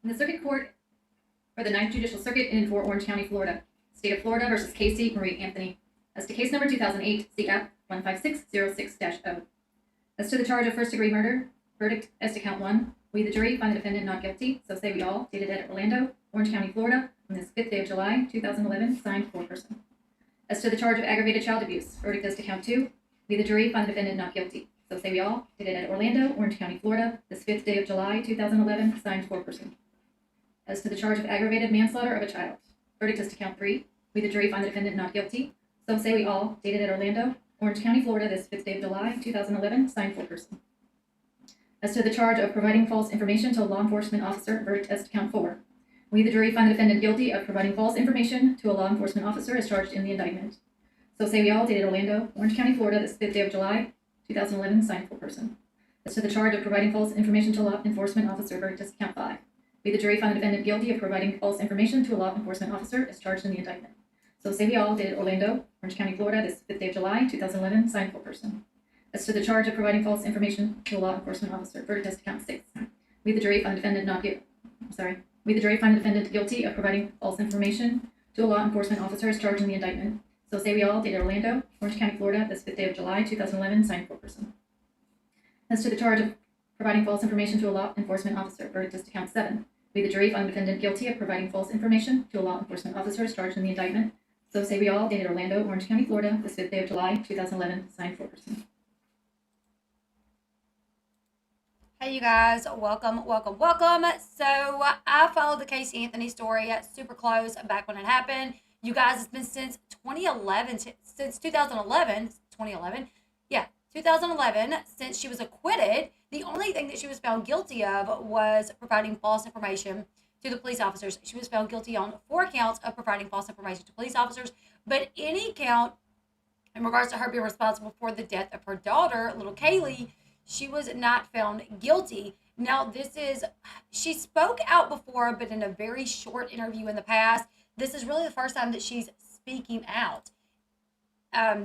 In the Circuit Court for the Ninth Judicial Circuit in Fort Orange County, Florida, State of Florida versus Casey Marie Anthony. As to case number 2008, CF 15606-0. As to the charge of first-degree murder, verdict as to count 1. We, the jury, find the defendant not guilty, so say we all, dated at Orlando, Orange County, Florida, on this 5th day of July, 2011, signed foreperson. As to the charge of aggravated child abuse, verdict as to count 2. We, the jury, find the defendant not guilty, so say we all, dated at Orlando, Orange County, Florida, this 5th day of July, 2011, signed foreperson. As to the charge of aggravated manslaughter of a child, verdict as to count 3. We, the jury, find the defendant not guilty, so say we all, dated at Orlando, Orange County, Florida, this 5th day of July, 2011, signed foreperson. As to the charge of providing false information to a law enforcement officer, verdict as to count 4. We, the jury, find the defendant guilty of providing false information to a law enforcement officer as charged in the indictment. So say we all, dated Orlando, Orange County, Florida, this 5th day of July, 2011, signed foreperson. As to the charge of providing false information to a law enforcement officer, verdict as to count 5. We, the jury, find the defendant guilty of providing false information to a law enforcement officer as charged in the indictment. So say we all, dated Orlando, Orange County, Florida, this 5th day of July, 2011, signed foreperson. As to the charge of providing false information to a law enforcement officer, verdict as to count 6. We, the jury, find the defendant We, the jury, find the defendant guilty of providing false information to a law enforcement officer as charged in the indictment. So say we all, dated Orlando, Orange County, Florida, this 5th day of July, 2011, signed foreperson. As to the charge of providing false information to a law enforcement officer, verdict as to count 7. We, the jury, find the defendant guilty of providing false information to a law enforcement officer as charged in the indictment. So say we all, dated Orlando, Orange County, Florida, this 5th day of July, 2011, signed foreperson. Hey you guys, welcome. So I followed the Casey Anthony story super close back when it happened. You guys, it's been since 2011, since 2011, 2011, since she was acquitted. The only thing that she was found guilty of was providing false information to the police officers. She was found guilty on 4 counts of providing false information to police officers, but any count in regards to her being responsible for the death of her daughter, little Caylee, she was not found guilty. Now, she spoke out before, but in a very short interview in the past. This is really the first time that she's speaking out.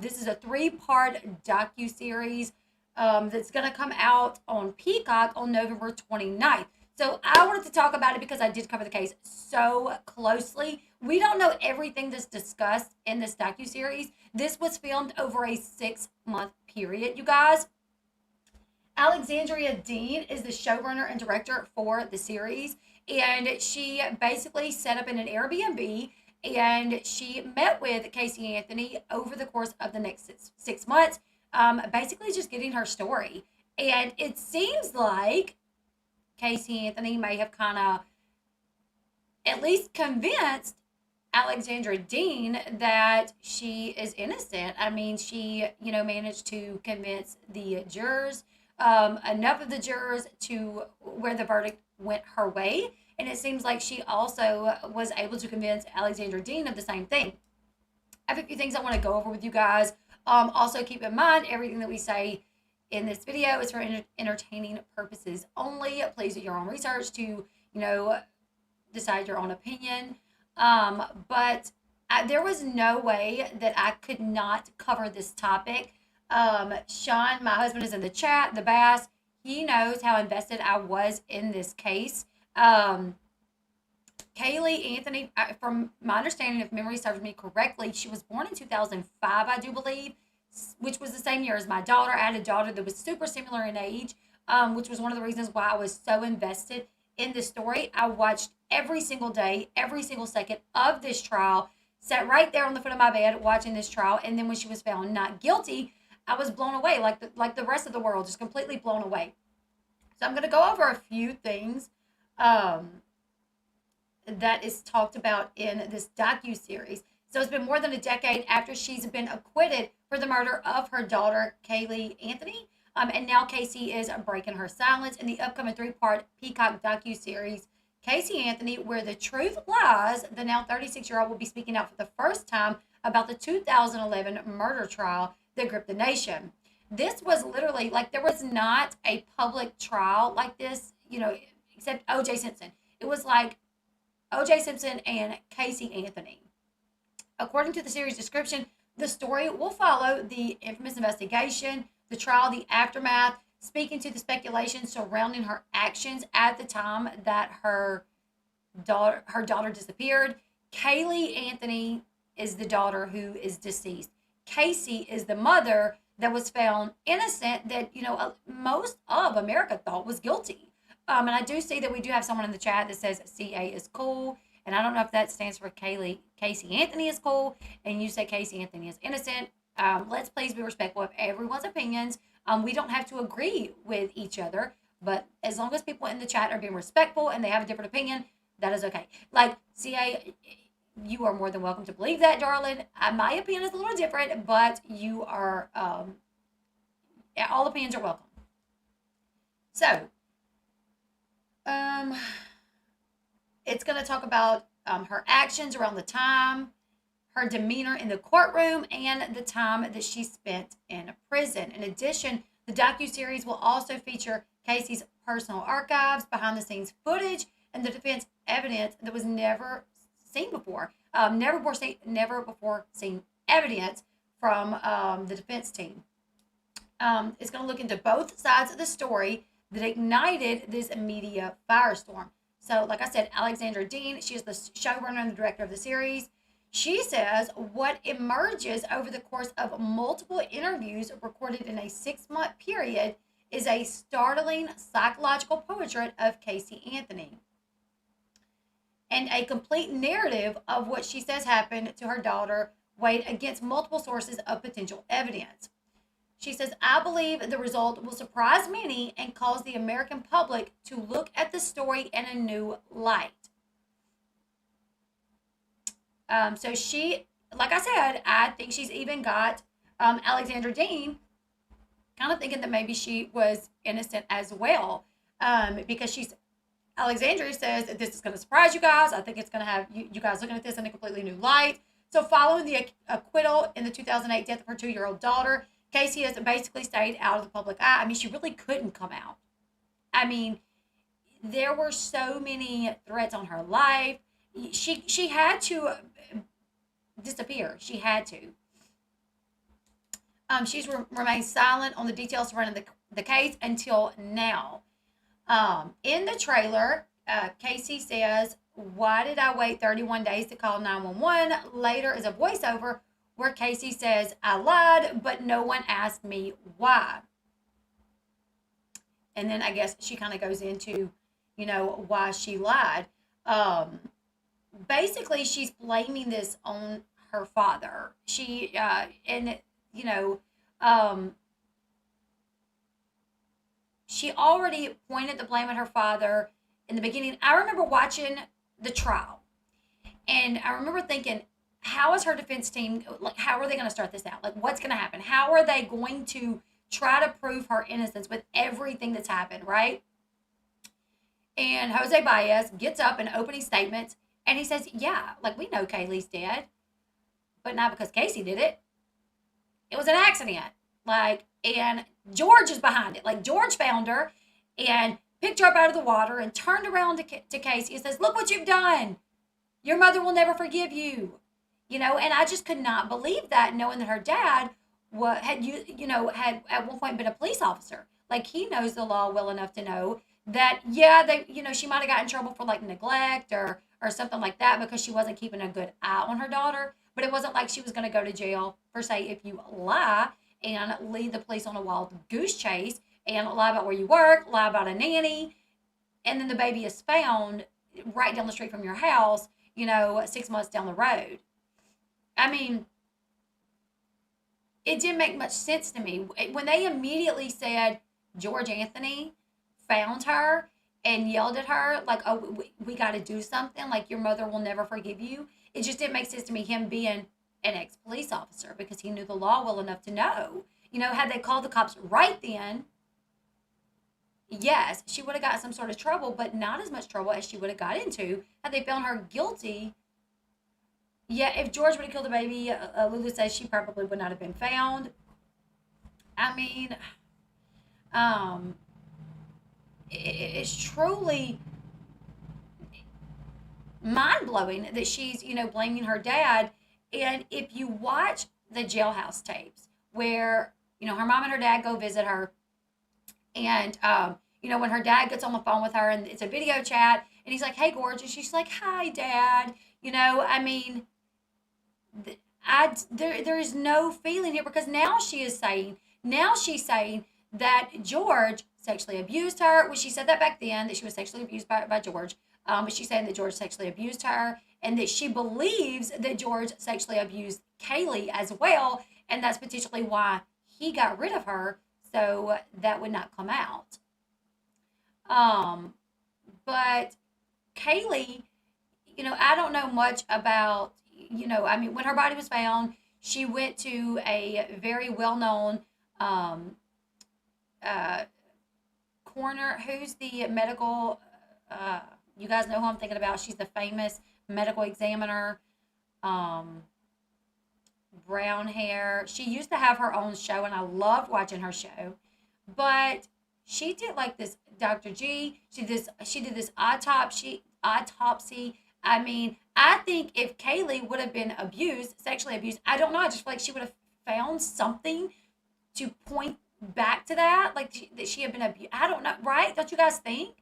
This is a 3-part docuseries that's going to come out on Peacock on November 29th. So I wanted to talk about it because I did cover the case so closely. We don't know everything that's discussed in this docuseries. This was filmed over a 6-month period, you guys. Alexandria Dean is the showrunner and director for the series, and she basically set up in an Airbnb, and she met with Casey Anthony over the course of the next 6 months, basically just getting her story. And it seems like Casey Anthony may have kind of at least convinced Alexandra Dean that she is innocent. I mean, she, managed to convince the jurors, enough of the jurors to where the verdict went her way. And it seems like she also was able to convince Alexandra Dean of the same thing. I have a few things I want to go over with you guys. Also keep in mind, everything that we say in this video is for entertaining purposes only. Please do your own research to, decide your own opinion. But there was no way that I could not cover this topic. Sean, my husband, is in the chat, the Bass. He knows how invested I was in this case. Caylee Anthony, from my understanding, if memory serves me correctly, she was born in 2005, I do believe, which was the same year as my daughter. I had a daughter that was super similar in age, which was one of the reasons why I was so invested in this story. I watched every single day, every single second of this trial, sat right there on the foot of my bed watching this trial, and then when she was found not guilty, I was blown away, like the rest of the world, just completely blown away. So I'm going to go over a few things that is talked about in this docuseries. So it's been more than a decade after she's been acquitted for the murder of her daughter, Caylee Anthony. And now Casey is breaking her silence in the upcoming 3-part Peacock docuseries, Casey Anthony, Where the Truth Lies. The now 36-year-old will be speaking out for the first time about the 2011 murder trial that gripped the nation. This was literally, there was not a public trial like this, except O.J. Simpson. It was like O.J. Simpson and Casey Anthony. According to the series description, the story will follow the infamous investigation, the trial, the aftermath, speaking to the speculation surrounding her actions at the time that her her daughter disappeared. Caylee Anthony is the daughter who is deceased. Casey is the mother that was found innocent that, most of America thought was guilty. And I do see that we do have someone in the chat that says CA is cool. And I don't know if that stands for Casey Anthony is cool. And you say Casey Anthony is innocent. Let's please be respectful of everyone's opinions. We don't have to agree with each other. But as long as people in the chat are being respectful and they have a different opinion, that is okay. Like, CA, you are more than welcome to believe that, darling. My opinion is a little different, but you are, all opinions are welcome. So, it's going to talk about her actions around the time, her demeanor in the courtroom, and the time that she spent in prison. In addition, the docuseries will also feature Casey's personal archives, behind-the-scenes footage, and the defense evidence that was never seen before. Never before seen evidence from the defense team. It's going to look into both sides of the story that ignited this media firestorm. So, like I said, Alexandra Dean, she is the showrunner and the director of the series. She says what emerges over the course of multiple interviews recorded in a 6-month period is a startling psychological portrait of Casey Anthony and a complete narrative of what she says happened to her daughter, weighed against multiple sources of potential evidence. She says, I believe the result will surprise many and cause the American public to look at the story in a new light. So she, like I said, I think she's even got Alexandra Dean kind of thinking that maybe she was innocent as well. Because Alexandria says that this is going to surprise you guys. I think it's going to have you guys looking at this in a completely new light. So following the acquittal in the 2008 death of her 2-year-old daughter, Casey has basically stayed out of the public eye. I mean, she really couldn't come out. I mean, there were so many threats on her life. She had to disappear. She had to. She's remained silent on the details surrounding the case until now. In the trailer, Casey says, why did I wait 31 days to call 911? Later is a voiceover where Casey says, I lied, but no one asked me why. And then I guess she kind of goes into, why she lied. Basically, she's blaming this on her father. She already pointed the blame at her father in the beginning. I remember watching the trial, and I remember thinking, how is her defense team, how are they going to start this out? What's going to happen? How are they going to try to prove her innocence with everything that's happened, right? And Jose Baez gets up in opening statements, and he says, yeah, we know Caylee's dead, but not because Casey did it. It was an accident. And George is behind it. George found her and picked her up out of the water and turned around to Casey and says, look what you've done. Your mother will never forgive you. And I just could not believe that, knowing that her dad had at one point been a police officer. He knows the law well enough to know that, she might have gotten in trouble for neglect or something like that because she wasn't keeping a good eye on her daughter. But it wasn't like she was going to go to jail for, say, if you lie and lead the police on a wild goose chase and lie about where you work, lie about a nanny, and then the baby is found right down the street from your house, 6 months down the road. I mean, it didn't make much sense to me. When they immediately said George Anthony found her and yelled at her, oh, we got to do something, your mother will never forgive you. It just didn't make sense to me, him being an ex-police officer, because he knew the law well enough to know. Had they called the cops right then, yes, she would have got some sort of trouble, but not as much trouble as she would have got into had they found her guilty. Yeah, if George would have killed the baby, Lulu says she probably would not have been found. I mean, it's truly mind-blowing that she's, blaming her dad. And if you watch the jailhouse tapes where, her mom and her dad go visit her, and, You know, when her dad gets on the phone with her and it's a video chat and he's like, "Hey, gorgeous." She's like, "Hi, Dad." You know, I mean, there is no feeling here because now she's saying that George sexually abused her. Well, she said that back then that she was sexually abused by George. But she's saying that George sexually abused her and that she believes that George sexually abused Caylee as well. And that's potentially why he got rid of her. So that would not come out. Um, but Caylee, you know, I don't know much about, you know, I mean, when her body was found, she went to a very well known um, uh, coroner. Who's the medical? You guys know who I'm thinking about. She's the famous medical examiner. Um, Brown hair. She used to have her own show, and I loved watching her show. But she did like this Dr. G. She did this autopsy. I mean, I think if Caylee would have been abused, sexually abused, I don't know. I just feel like she would have found something to point back to that, like that she had been abused. I don't know, right? Don't you guys think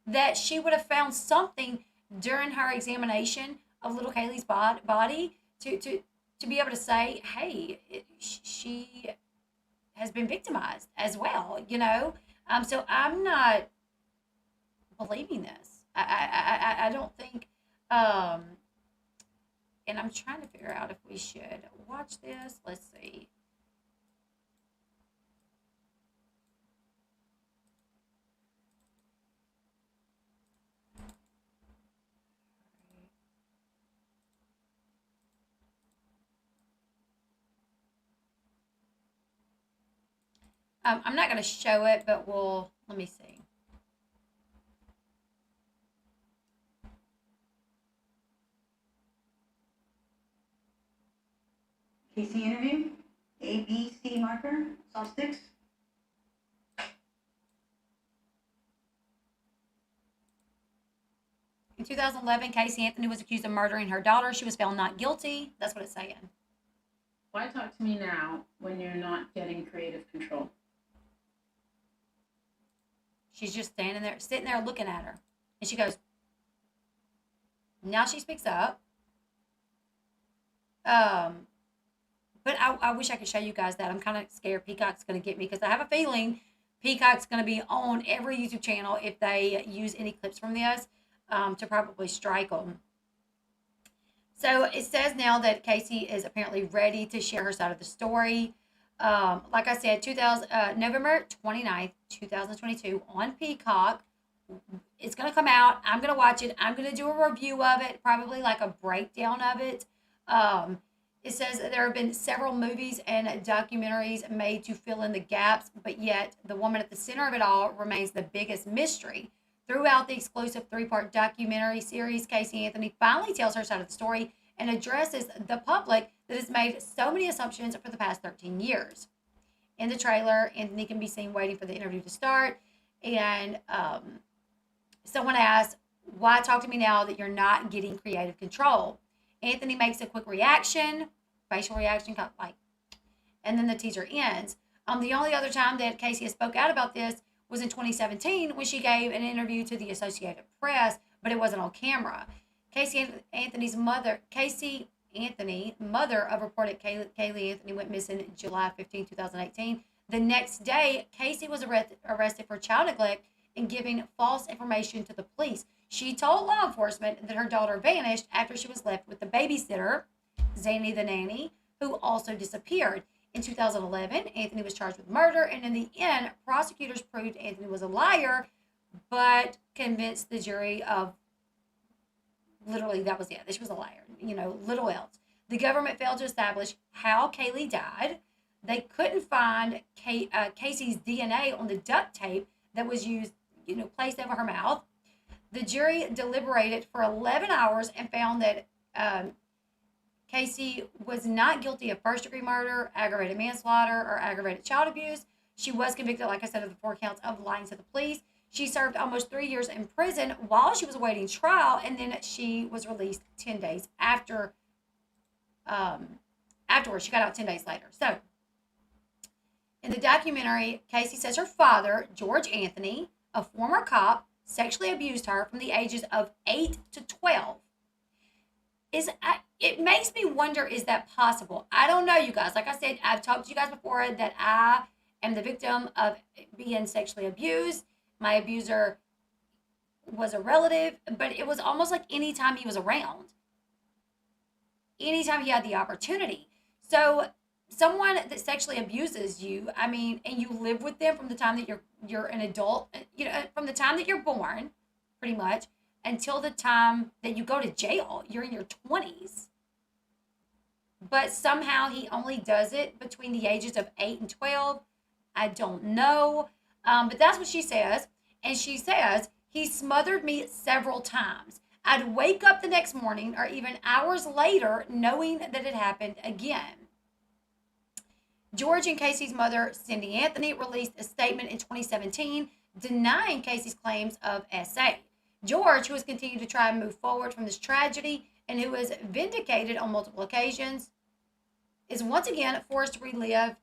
that she would have found something during her examination of little Caylee's body to be able to say, hey, she has been victimized as well, you know? So I'm not believing this. I don't think, um, and I'm trying to figure out if we should watch this. Let's see. I'm not going to show it, but let me see. Casey interview, ABC marker, soft sticks. In 2011, Casey Anthony was accused of murdering her daughter. She was found not guilty. That's what it's saying. Why talk to me now when you're not getting creative control? She's just standing there, sitting there looking at her. And she goes, now she speaks up. But I wish I could show you guys that. I'm kind of scared Peacock's going to get me because I have a feeling Peacock's going to be on every YouTube channel if they use any clips from this to probably strike them. So it says now that Casey is apparently ready to share her side of the story. Like I said, November 29th, 2022 on Peacock. It's going to come out. I'm going to watch it. I'm going to do a review of it, probably like a breakdown of it. It says that there have been several movies and documentaries made to fill in the gaps, but yet the woman at the center of it all remains the biggest mystery. Throughout the exclusive 3-part documentary series, Casey Anthony finally tells her side of the story and addresses the public that has made so many assumptions for the past 13 years. In the trailer, Anthony can be seen waiting for the interview to start, and someone asks, why talk to me now that you're not getting creative control? Anthony makes a quick reaction, facial reaction, kind of like, and then the teaser ends. The only other time that Casey has spoke out about this was in 2017 when she gave an interview to the Associated Press, but it wasn't on camera. Casey Anthony, mother of reported Caylee Anthony, went missing July 15, 2018. The next day, Casey was arrested for child neglect and giving false information to the police. She told law enforcement that her daughter vanished after she was left with the babysitter, Zanny the nanny, who also disappeared. In 2011, Anthony was charged with murder, and in the end, prosecutors proved Anthony was a liar, but convinced the jury of literally that was it. That she was a liar, little else. The government failed to establish how Caylee died. They couldn't find Casey's DNA on the duct tape that was used, placed over her mouth. The jury deliberated for 11 hours and found that Casey was not guilty of first-degree murder, aggravated manslaughter, or aggravated child abuse. She was convicted, like I said, of the 4 counts of lying to the police. She served almost 3 years in prison while she was awaiting trial, and then she was released 10 days afterwards. She got out 10 days later. So, in the documentary, Casey says her father, George Anthony, a former cop, sexually abused her from the ages of 8 to 12. It makes me wonder, is that possible? I don't know, you guys. Like I said, I've talked to you guys before that I am the victim of being sexually abused. My abuser was a relative, but it was almost like anytime he was around, anytime he had the opportunity. So someone that sexually abuses you, I mean, and you live with them from the time that you're an adult, from the time that you're born, pretty much, until the time that you go to jail. You're in your 20s. But somehow he only does it between the ages of 8 and 12. I don't know. But that's what she says. And she says, he smothered me several times. I'd wake up the next morning or even hours later knowing that it happened again. George and Casey's mother, Cindy Anthony, released a statement in 2017 denying Casey's claims of SA. George, who has continued to try and move forward from this tragedy and who is vindicated on multiple occasions, is once again forced to relive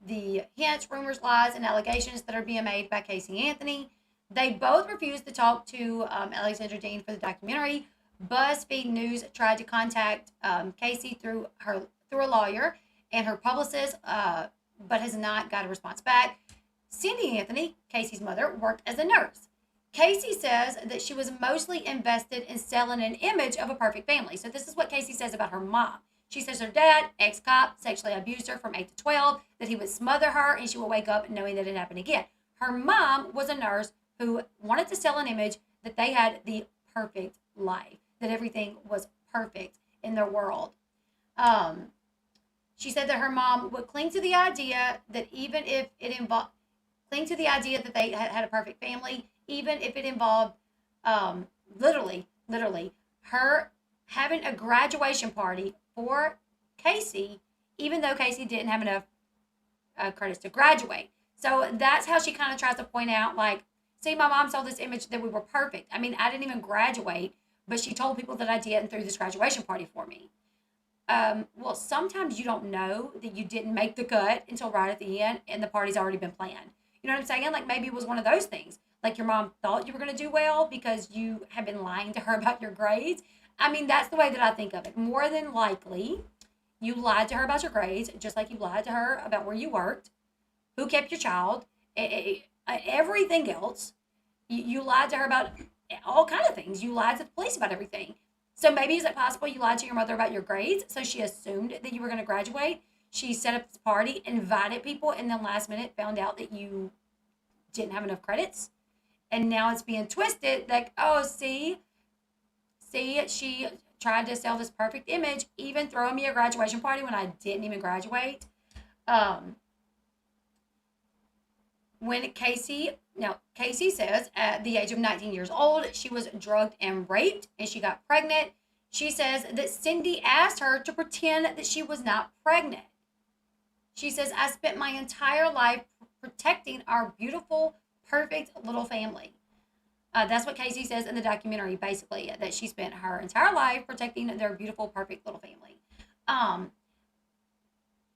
the hints, rumors, lies, and allegations that are being made by Casey Anthony. They both refused to talk to Alexandra Dean for the documentary. BuzzFeed News tried to contact Casey through a lawyer and her publicist, but has not got a response back. Cindy Anthony, Casey's mother, worked as a nurse. Casey says that she was mostly invested in selling an image of a perfect family. So this is what Casey says about her mom. She says her dad, ex-cop, sexually abused her from 8 to 12, that he would smother her and she would wake up knowing that it happened again. Her mom was a nurse who wanted to sell an image that they had the perfect life, that everything was perfect in their world. She said that her mom would cling to the idea that even if it involved, cling to the idea that they had a perfect family, even if it involved literally her having a graduation party for Casey, even though Casey didn't have enough credits to graduate. So that's how she kind of tries to point out, like, see, my mom sold this image that we were perfect. I mean, I didn't even graduate, but she told people that I did and threw this graduation party for me. Well, sometimes you don't know that you didn't make the cut until right at the end and the party's already been planned. You know what I'm saying? Like, maybe it was one of those things. Like, your mom thought you were going to do well because you had been lying to her about your grades. I mean, that's the way that I think of it. More than likely, you lied to her about your grades, just like you lied to her about where you worked, who kept your child, everything else. You lied to her about all kinds of things. You lied to the police about everything. So maybe is it possible you lied to your mother about your grades? So she assumed that you were going to graduate. She set up this party, invited people, and then last minute found out that you didn't have enough credits. And now it's being twisted like, oh, see, she tried to sell this perfect image, even throwing me a graduation party when I didn't even graduate. When Casey says at the age of 19 years old, she was drugged and raped and she got pregnant. She says that Cindy asked her to pretend that she was not pregnant. She says, I spent my entire life protecting our beautiful, perfect little family. That's what Casey says in the documentary, basically, that she spent her entire life protecting their beautiful, perfect little family.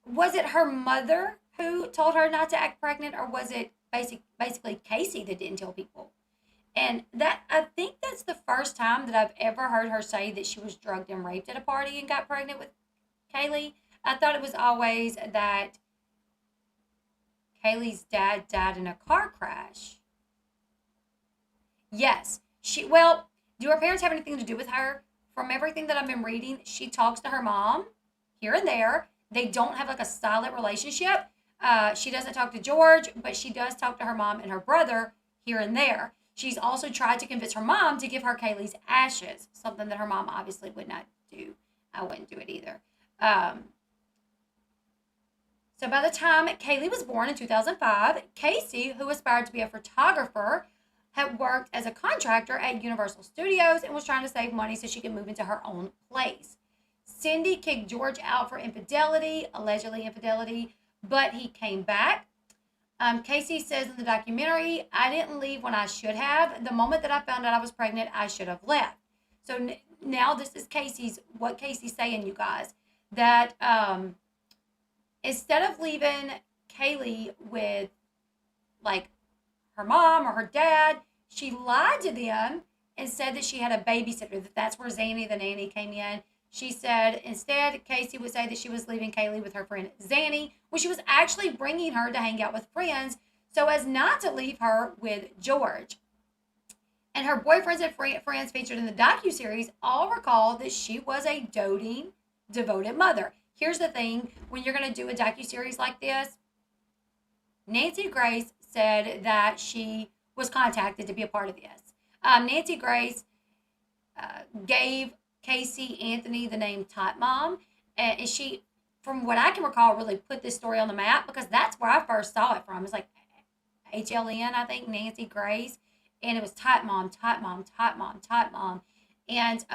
Was it her mother who told her not to act pregnant, or was it basically Casey that didn't tell people? And that, I think that's the first time that I've ever heard her say that she was drugged and raped at a party and got pregnant with Caylee. I thought it was always that Caylee's dad died in a car crash. Yes. Do her parents have anything to do with her? From everything that I've been reading, she talks to her mom here and there. They don't have like a solid relationship. She doesn't talk to George, but she does talk to her mom and her brother here and there. She's also tried to convince her mom to give her Caylee's ashes, something that her mom obviously would not do. I wouldn't do it either. So by the time Caylee was born in 2005, Casey, who aspired to be a photographer, had worked as a contractor at Universal Studios and was trying to save money so she could move into her own place. Cindy kicked George out for allegedly infidelity, but he came back. Casey says in the documentary, I didn't leave when I should have. The moment that I found out I was pregnant, I should have left. So now this is what Casey's saying, you guys, that instead of leaving Caylee with like her mom or her dad, she lied to them and said that she had a babysitter, that's where Zanny the nanny came in. She said instead, Casey would say that she was leaving Caylee with her friend Zanny, when she was actually bringing her to hang out with friends so as not to leave her with George. And her boyfriends and friends featured in the docuseries all recall that she was a doting, devoted mother. Here's the thing, when you're going to do a docuseries like this, Nancy Grace said that she was contacted to be a part of this. Nancy Grace gave Casey Anthony the name Tot Mom, and she, from what I can recall, really put this story on the map, because that's where I first saw it from. It's like HLN, I think, Nancy Grace, and it was Tot Mom, Tot Mom, Tot Mom, Tot Mom. And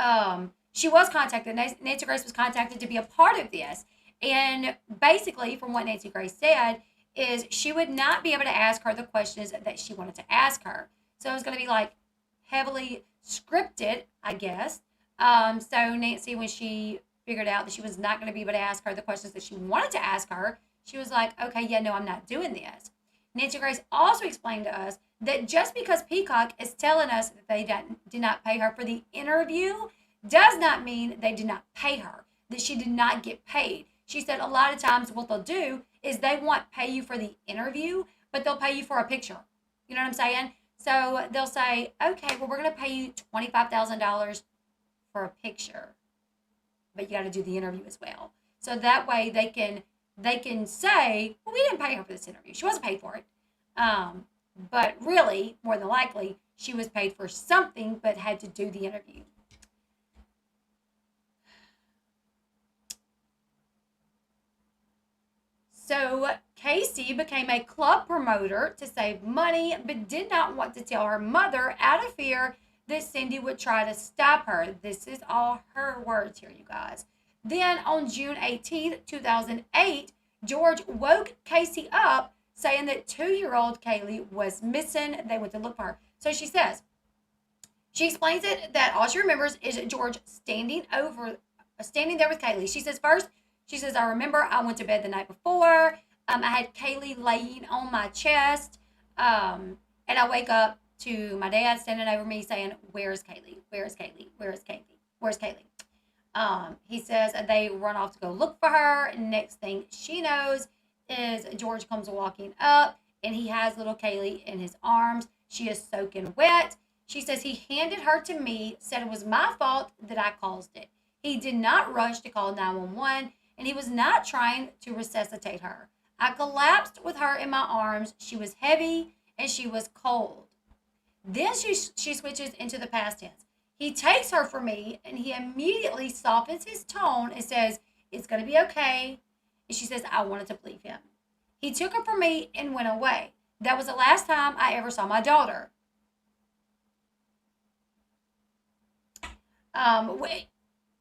she was contacted, Nancy Grace was contacted to be a part of this. And basically, from what Nancy Grace said, is she would not be able to ask her the questions that she wanted to ask her. So it was going to be like heavily scripted, I guess. So Nancy, when she figured out that she was not going to be able to ask her the questions that she wanted to ask her, she was like, okay, yeah, no, I'm not doing this. Nancy Grace also explained to us that just because Peacock is telling us that they did not pay her for the interview does not mean they did not pay her, that she did not get paid. She said a lot of times what they'll do is they won't pay you for the interview, but they'll pay you for a picture. You know what I'm saying? So they'll say, okay, well, we're going to pay you $25,000 for a picture, but you got to do the interview as well. So that way they can say, well, we didn't pay her for this interview. She wasn't paid for it. But really, more than likely, she was paid for something, but had to do the interview. So Casey became a club promoter to save money, but did not want to tell her mother out of fear that Cindy would try to stop her. This is all her words here, you guys. Then on June 18th, 2008, George woke Casey up saying that 2-year-old Caylee was missing. They went to look for her. So she explains it that all she remembers is George standing there with Caylee. She says first, I remember I went to bed the night before. I had Caylee laying on my chest. And I wake up to my dad standing over me saying, where's Caylee? Where's Caylee? Where's Caylee? Where's Caylee? He says they run off to go look for her. And next thing she knows is George comes walking up and he has little Caylee in his arms. She is soaking wet. She says he handed her to me, said it was my fault that I caused it. He did not rush to call 911, and he was not trying to resuscitate her. I collapsed with her in my arms. She was heavy and she was cold. Then she switches into the past tense. He takes her from me and he immediately softens his tone and says, it's going to be okay. And she says, I wanted to believe him. He took her from me and went away. That was the last time I ever saw my daughter.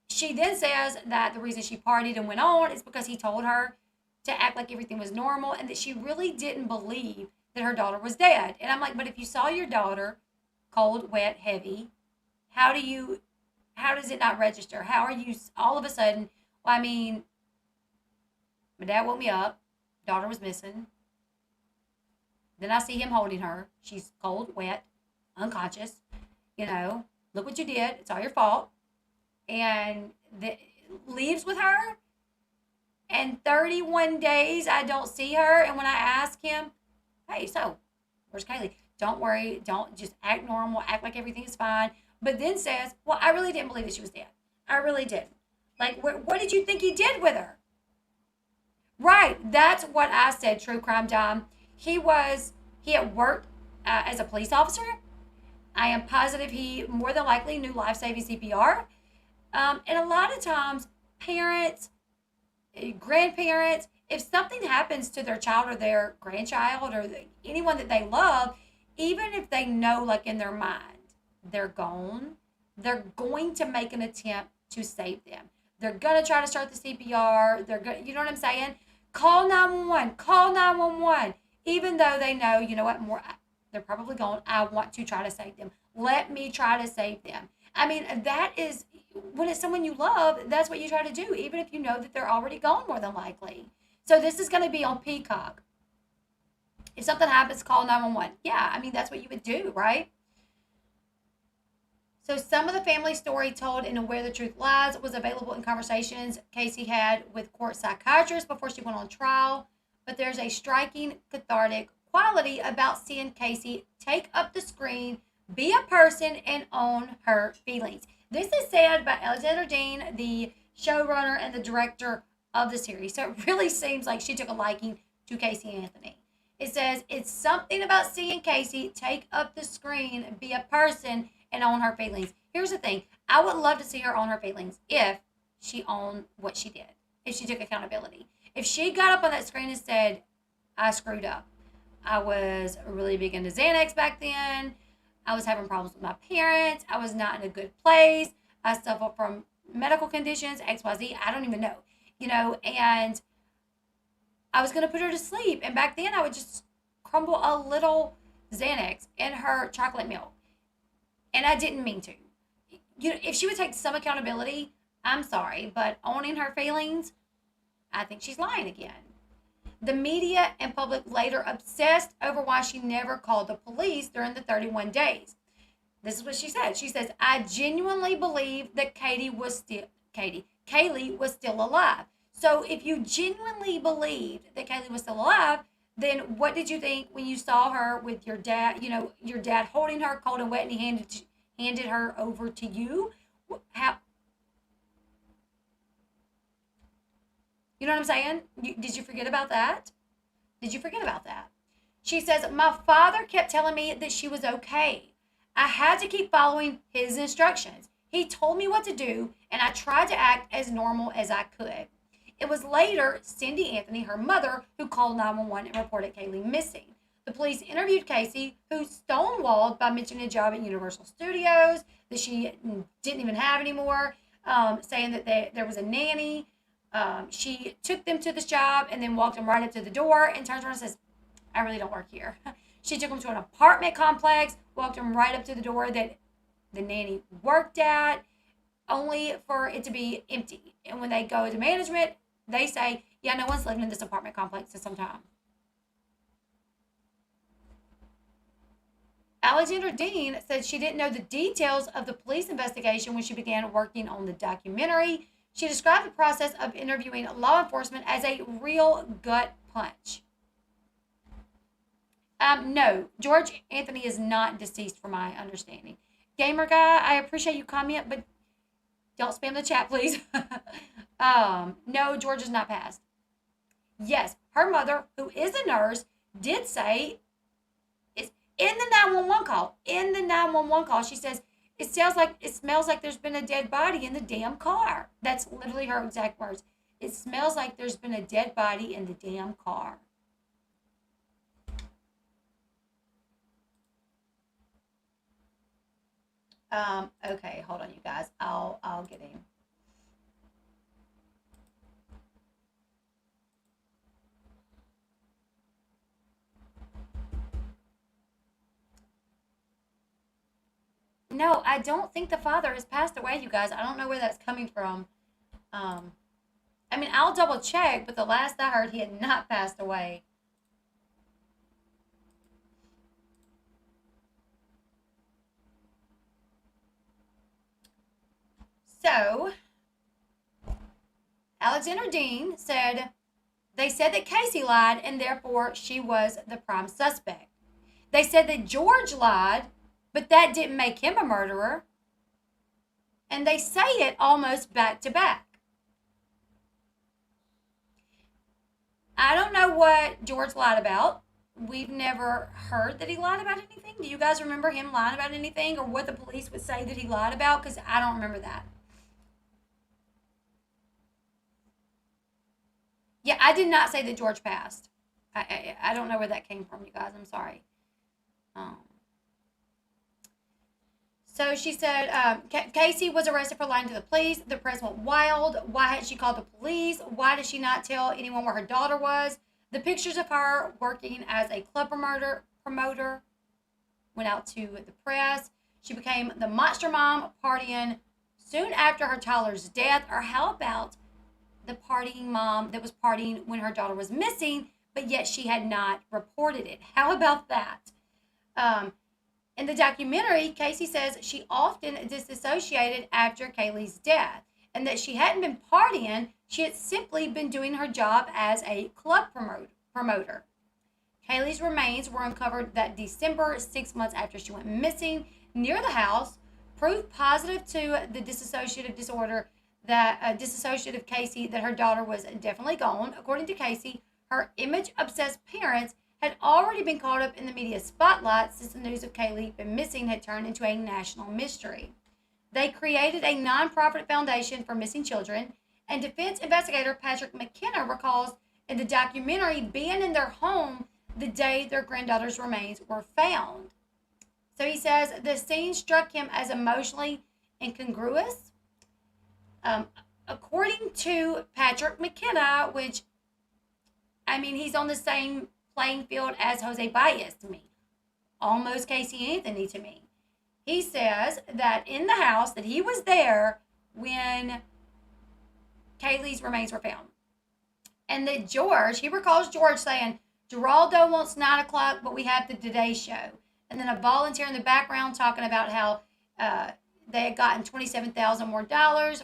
She then says that the reason she partied and went on is because he told her to act like everything was normal and that she really didn't believe that her daughter was dead. And I'm like, but if you saw your daughter cold, wet, heavy, how does it not register? How are you all of a sudden, well, I mean, my dad woke me up, daughter was missing. Then I see him holding her. She's cold, wet, unconscious. Look what you did. It's all your fault. And leaves with her. And 31 days, I don't see her. And when I ask him, hey, so where's Caylee? Don't worry. Don't just act normal. Act like everything is fine. But then says, well, I really didn't believe that she was dead. I really didn't. Like, what did you think he did with her? Right. That's what I said, True Crime Time. He had worked as a police officer. I am positive he more than likely knew life-saving CPR. And a lot of times, parents, grandparents, if something happens to their child or their grandchild or anyone that they love, even if they know, like in their mind, they're gone, they're going to make an attempt to save them. They're going to try to start the CPR. You know what I'm saying? Call 911. Call 911. Even though they know, you know what, they're probably gone. I want to try to save them. Let me try to save them. I mean, that is, when it's someone you love, that's what you try to do, even if you know that they're already gone more than likely. So this is going to be on Peacock. If something happens, call 911. Yeah, I mean, that's what you would do, right? So some of the family story told in Where the Truth Lies was available in conversations Casey had with court psychiatrists before she went on trial. But there's a striking cathartic quality about seeing Casey take up the screen, be a person, and own her feelings. This is said by Alexander Dean, the showrunner and the director of the series. So it really seems like she took a liking to Casey Anthony. It says, it's something about seeing Casey take up the screen, be a person, and own her feelings. Here's the thing. I would love to see her own her feelings if she owned what she did, if she took accountability. If she got up on that screen and said, I screwed up. I was really big into Xanax back then. I was having problems with my parents. I was not in a good place. I suffered from medical conditions, XYZ. I don't even know, and I was going to put her to sleep. And back then I would just crumble a little Xanax in her chocolate milk. And I didn't mean to. If she would take some accountability, I'm sorry, but owning her feelings, I think she's lying again. The media and public later obsessed over why she never called the police during the 31 days. This is what she said. She says, I genuinely believe that Caylee was still alive. So if you genuinely believed that Caylee was still alive, then what did you think when you saw her with your dad, your dad holding her cold and wet and he handed her over to you? How? You know what I'm saying? Did you forget about that? Did you forget about that? She says, my father kept telling me that she was okay. I had to keep following his instructions. He told me what to do, and I tried to act as normal as I could. It was later Cindy Anthony, her mother, who called 911 and reported Caylee missing. The police interviewed Casey, who stonewalled by mentioning a job at Universal Studios that she didn't even have anymore, saying that there was a nanny. She took them to this job and then walked them right up to the door and turns around and says, I really don't work here. She took them to an apartment complex, walked them right up to the door that the nanny worked at, only for it to be empty. And when they go to management, they say, yeah, no one's living in this apartment complex at some time. Alexander Dean said she didn't know the details of the police investigation when she began working on the documentary. She described the process of interviewing law enforcement as a real gut punch. No, George Anthony is not deceased from my understanding. Gamer guy, I appreciate you comment, but don't spam the chat, please. No, George is not passed. Yes, her mother, who is a nurse, did say, it's in the 911 call. In the 911 call, she says, it smells like there's been a dead body in the damn car. That's literally her exact words. It smells like there's been a dead body in the damn car. Okay, hold on, you guys. I'll get him. No, I don't think the father has passed away, you guys. I don't know where that's coming from. I'll double check, but the last I heard, he had not passed away. So, Alexander Dean said, they said that Casey lied and therefore she was the prime suspect. They said that George lied, but that didn't make him a murderer. And they say it almost back to back. I don't know what George lied about. We've never heard that he lied about anything. Do you guys remember him lying about anything or what the police would say that he lied about? Because I don't remember that. Yeah, I did not say that George passed. I don't know where that came from, you guys. I'm sorry. So she said, Casey was arrested for lying to the police. The press went wild. Why had she called the police? Why did she not tell anyone where her daughter was? The pictures of her working as a club promoter went out to the press. She became the monster mom, partying soon after her toddler's death. Or how about the partying mom that was partying when her daughter was missing, but yet she had not reported it? How about that? In the documentary, Casey says she often disassociated after Caylee's death and that she hadn't been partying, she had simply been doing her job as a club promoter. Caylee's remains were uncovered that December, 6 months after she went missing, near the house, proof positive to the dissociative disorder that dissociative Casey that her daughter was definitely gone. According to Casey, her image-obsessed parents had already been caught up in the media spotlight since the news of Caylee being missing had turned into a national mystery. They created a nonprofit foundation for missing children, and defense investigator Patrick McKenna recalls in the documentary being in their home the day their granddaughter's remains were found. So he says the scene struck him as emotionally incongruous. According to Patrick McKenna, which, I mean, he's on the same playing field as Jose Baez to me, almost Casey Anthony to me. He says that in the house that he was there when Caylee's remains were found. And that George, he recalls George saying, Geraldo wants 9 o'clock, but we have the Today Show. And then a volunteer in the background talking about how they had gotten $27,000 more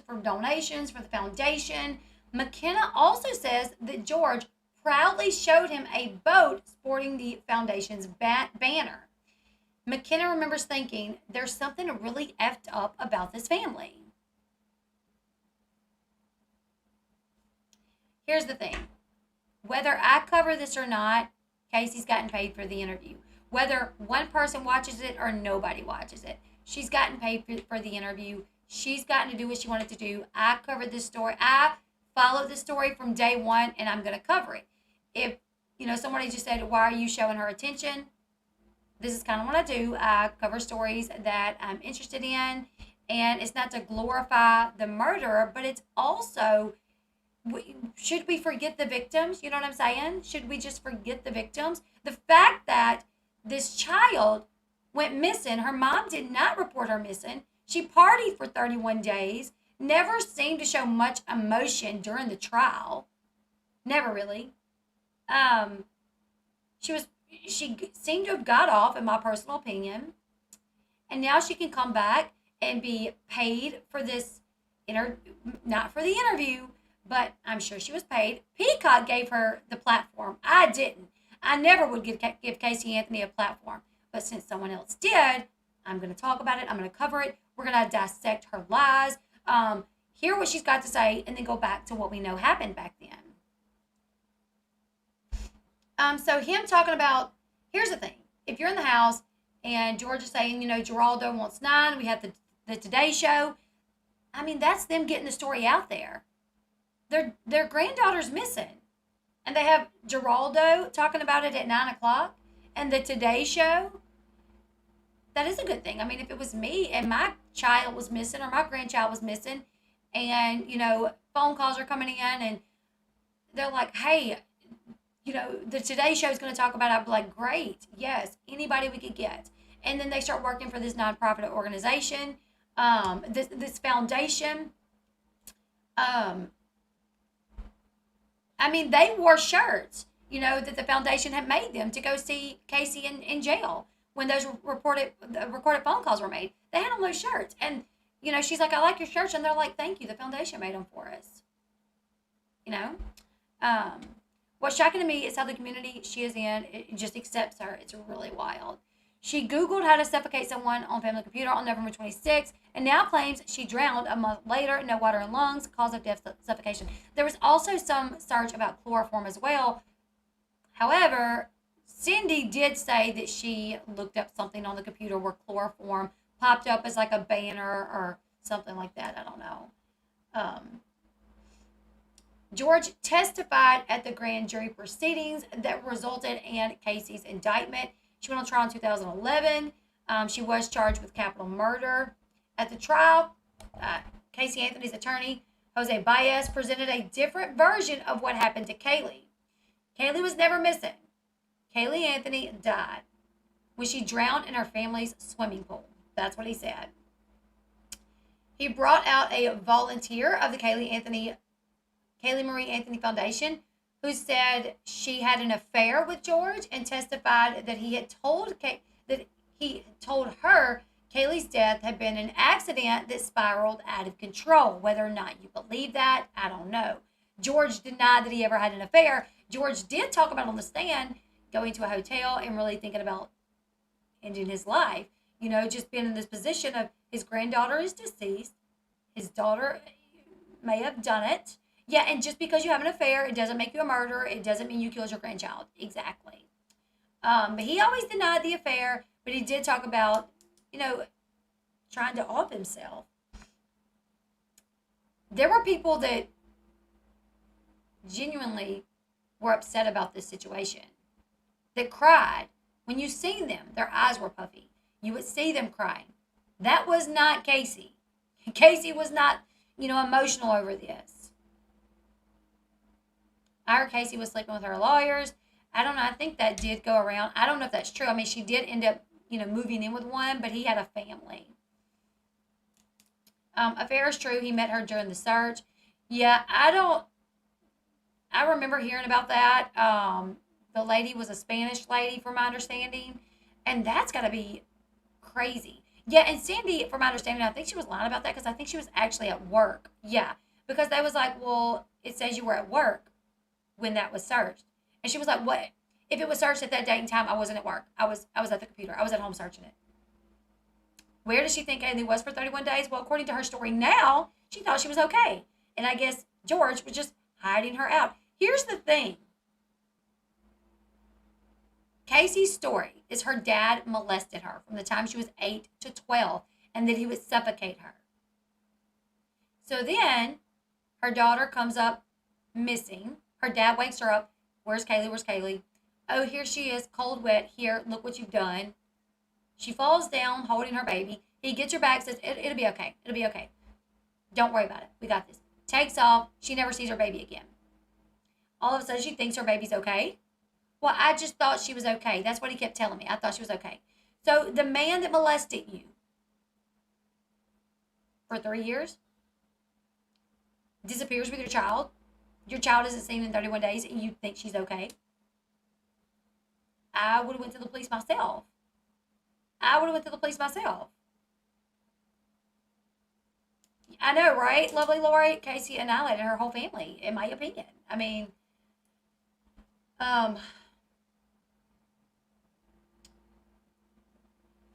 for donations for the foundation. McKenna also says that George proudly showed him a boat sporting the foundation's banner. McKenna remembers thinking, there's something really effed up about this family. Here's the thing. Whether I cover this or not, Casey's gotten paid for the interview. Whether one person watches it or nobody watches it, she's gotten paid for the interview. She's gotten to do what she wanted to do. I covered this story. I followed this story from day one, and I'm going to cover it. If, somebody just said, why are you showing her attention? This is kind of what I do. I cover stories that I'm interested in, and it's not to glorify the murderer, but it's also, should we forget the victims? You know what I'm saying? Should we just forget the victims? The fact that this child went missing, her mom did not report her missing. She partied for 31 days, never seemed to show much emotion during the trial. Never really. She seemed to have got off, in my personal opinion. And now she can come back and be paid for this, not for the interview, but I'm sure she was paid. Peacock gave her the platform. I didn't. I never would give Casey Anthony a platform. But since someone else did, I'm going to talk about it. I'm going to cover it. We're going to dissect her lies, hear what she's got to say, and then go back to what we know happened back then. So him talking about, here's the thing. If you're in the house and George is saying, Geraldo wants 9, we have the Today Show. I mean, that's them getting the story out there. Their granddaughter's missing. And they have Geraldo talking about it at 9 o'clock. And the Today Show. That is a good thing. I mean, if it was me and my child was missing or my grandchild was missing and, phone calls are coming in and they're like, hey, the Today Show is going to talk about it. I'd be like, great. Yes. Anybody we could get. And then they start working for this nonprofit organization, this foundation. I mean, they wore shirts, that the foundation had made them to go see Casey in jail when those recorded phone calls were made. They had on those shirts. And, she's like, I like your shirts. And they're like, thank you. The foundation made them for us. What's shocking to me is how the community she is in, it just accepts her. It's really wild. She Googled how to suffocate someone on family computer on November 26th and now claims she drowned a month later, no water in lungs, cause of death, suffocation. There was also some search about chloroform as well. However, Cindy did say that she looked up something on the computer where chloroform popped up as like a banner or something like that. I don't know. George testified at the grand jury proceedings that resulted in Casey's indictment. She went on trial in 2011. She was charged with capital murder. At the trial, Casey Anthony's attorney, Jose Baez, presented a different version of what happened to Caylee. Caylee was never missing. Caylee Anthony died when she drowned in her family's swimming pool. That's what he said. He brought out a volunteer of the Caylee Marie Anthony Foundation who said she had an affair with George and testified that he had told he told her Caylee's death had been an accident that spiraled out of control. Whether or not you believe that, I don't know. George denied that he ever had an affair. George did talk about on the stand going to a hotel and really thinking about ending his life. You know, just being in this position of his granddaughter is deceased. His daughter may have done it. Yeah, and just because you have an affair, it doesn't make you a murderer. It doesn't mean you killed your grandchild. Exactly. But he always denied the affair, but he did talk about, you know, trying to off himself. There were people that genuinely were upset about this situation, that cried. When you seen them, their eyes were puffy. You would see them crying. That was not Casey. Casey was not, you know, emotional over this. I heard Casey was sleeping with her lawyers. I don't know. I think that did go around. I don't know if that's true. I mean, she did end up, you know, moving in with one, but he had a family. Affair is true. He met her during the search. Yeah, I remember hearing about that. The lady was a Spanish lady, from my understanding. And that's got to be crazy. Yeah, and Sandy, from my understanding, I think she was lying about that because I think she was actually at work. Yeah, because they was like, well, it says you were at work when that was searched. And she was like, what? If it was searched at that date and time, I wasn't at work. I was at the computer. I was at home searching it. Where does she think Caylee was for 31 days? Well, according to her story now, she thought she was okay. And I guess George was just hiding her out. Here's the thing. Casey's story is her dad molested her from the time she was 8 to 12 and that he would suffocate her. So then her daughter comes up missing. Her dad wakes her up. Where's Caylee? Where's Caylee? Oh, here she is, cold, wet. Here, look what you've done. She falls down holding her baby. He gets her back, says, it'll be okay. It'll be okay. Don't worry about it. We got this. Takes off. She never sees her baby again. All of a sudden, she thinks her baby's okay. Well, I just thought she was okay. That's what he kept telling me. I thought she was okay. So the man that molested you for 3 years disappears with your child. Your child isn't seen in 31 days and you think she's okay. I would have went to the police myself. I know, right? Lovely Lowry, Casey annihilated her whole family, in my opinion. I mean,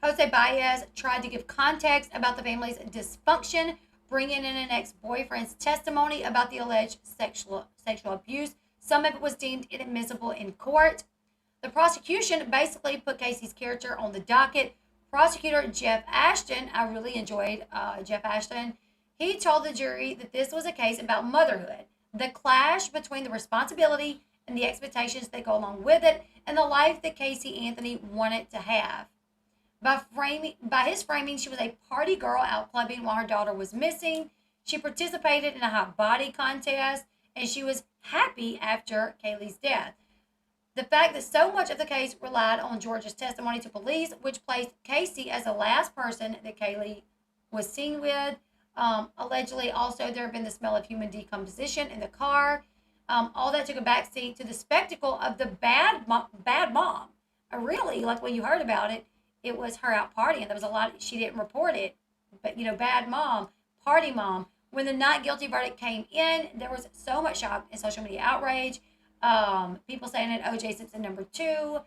Jose Baez tried to give context about the family's dysfunction, bringing in an ex-boyfriend's testimony about the alleged sexual abuse. Some of it was deemed inadmissible in court. The prosecution basically put Casey's character on the docket. Prosecutor Jeff Ashton, I really enjoyed Jeff Ashton. He told the jury that this was a case about motherhood, the clash between the responsibility and the expectations that go along with it, and the life that Casey Anthony wanted to have. By his framing, she was a party girl out clubbing while her daughter was missing. She participated in a hot body contest, and she was happy after Caylee's death. The fact that so much of the case relied on George's testimony to police, which placed Casey as the last person that Caylee was seen with. Allegedly, also, there had been the smell of human decomposition in the car. All that took a backseat to the spectacle of the bad mom. Really, like when you heard about it, it was her out partying. There was a lot, she didn't report it, but, you know, bad mom, party mom. When the not guilty verdict came in, there was so much shock and social media outrage. People saying it, O.J. Simpson #2.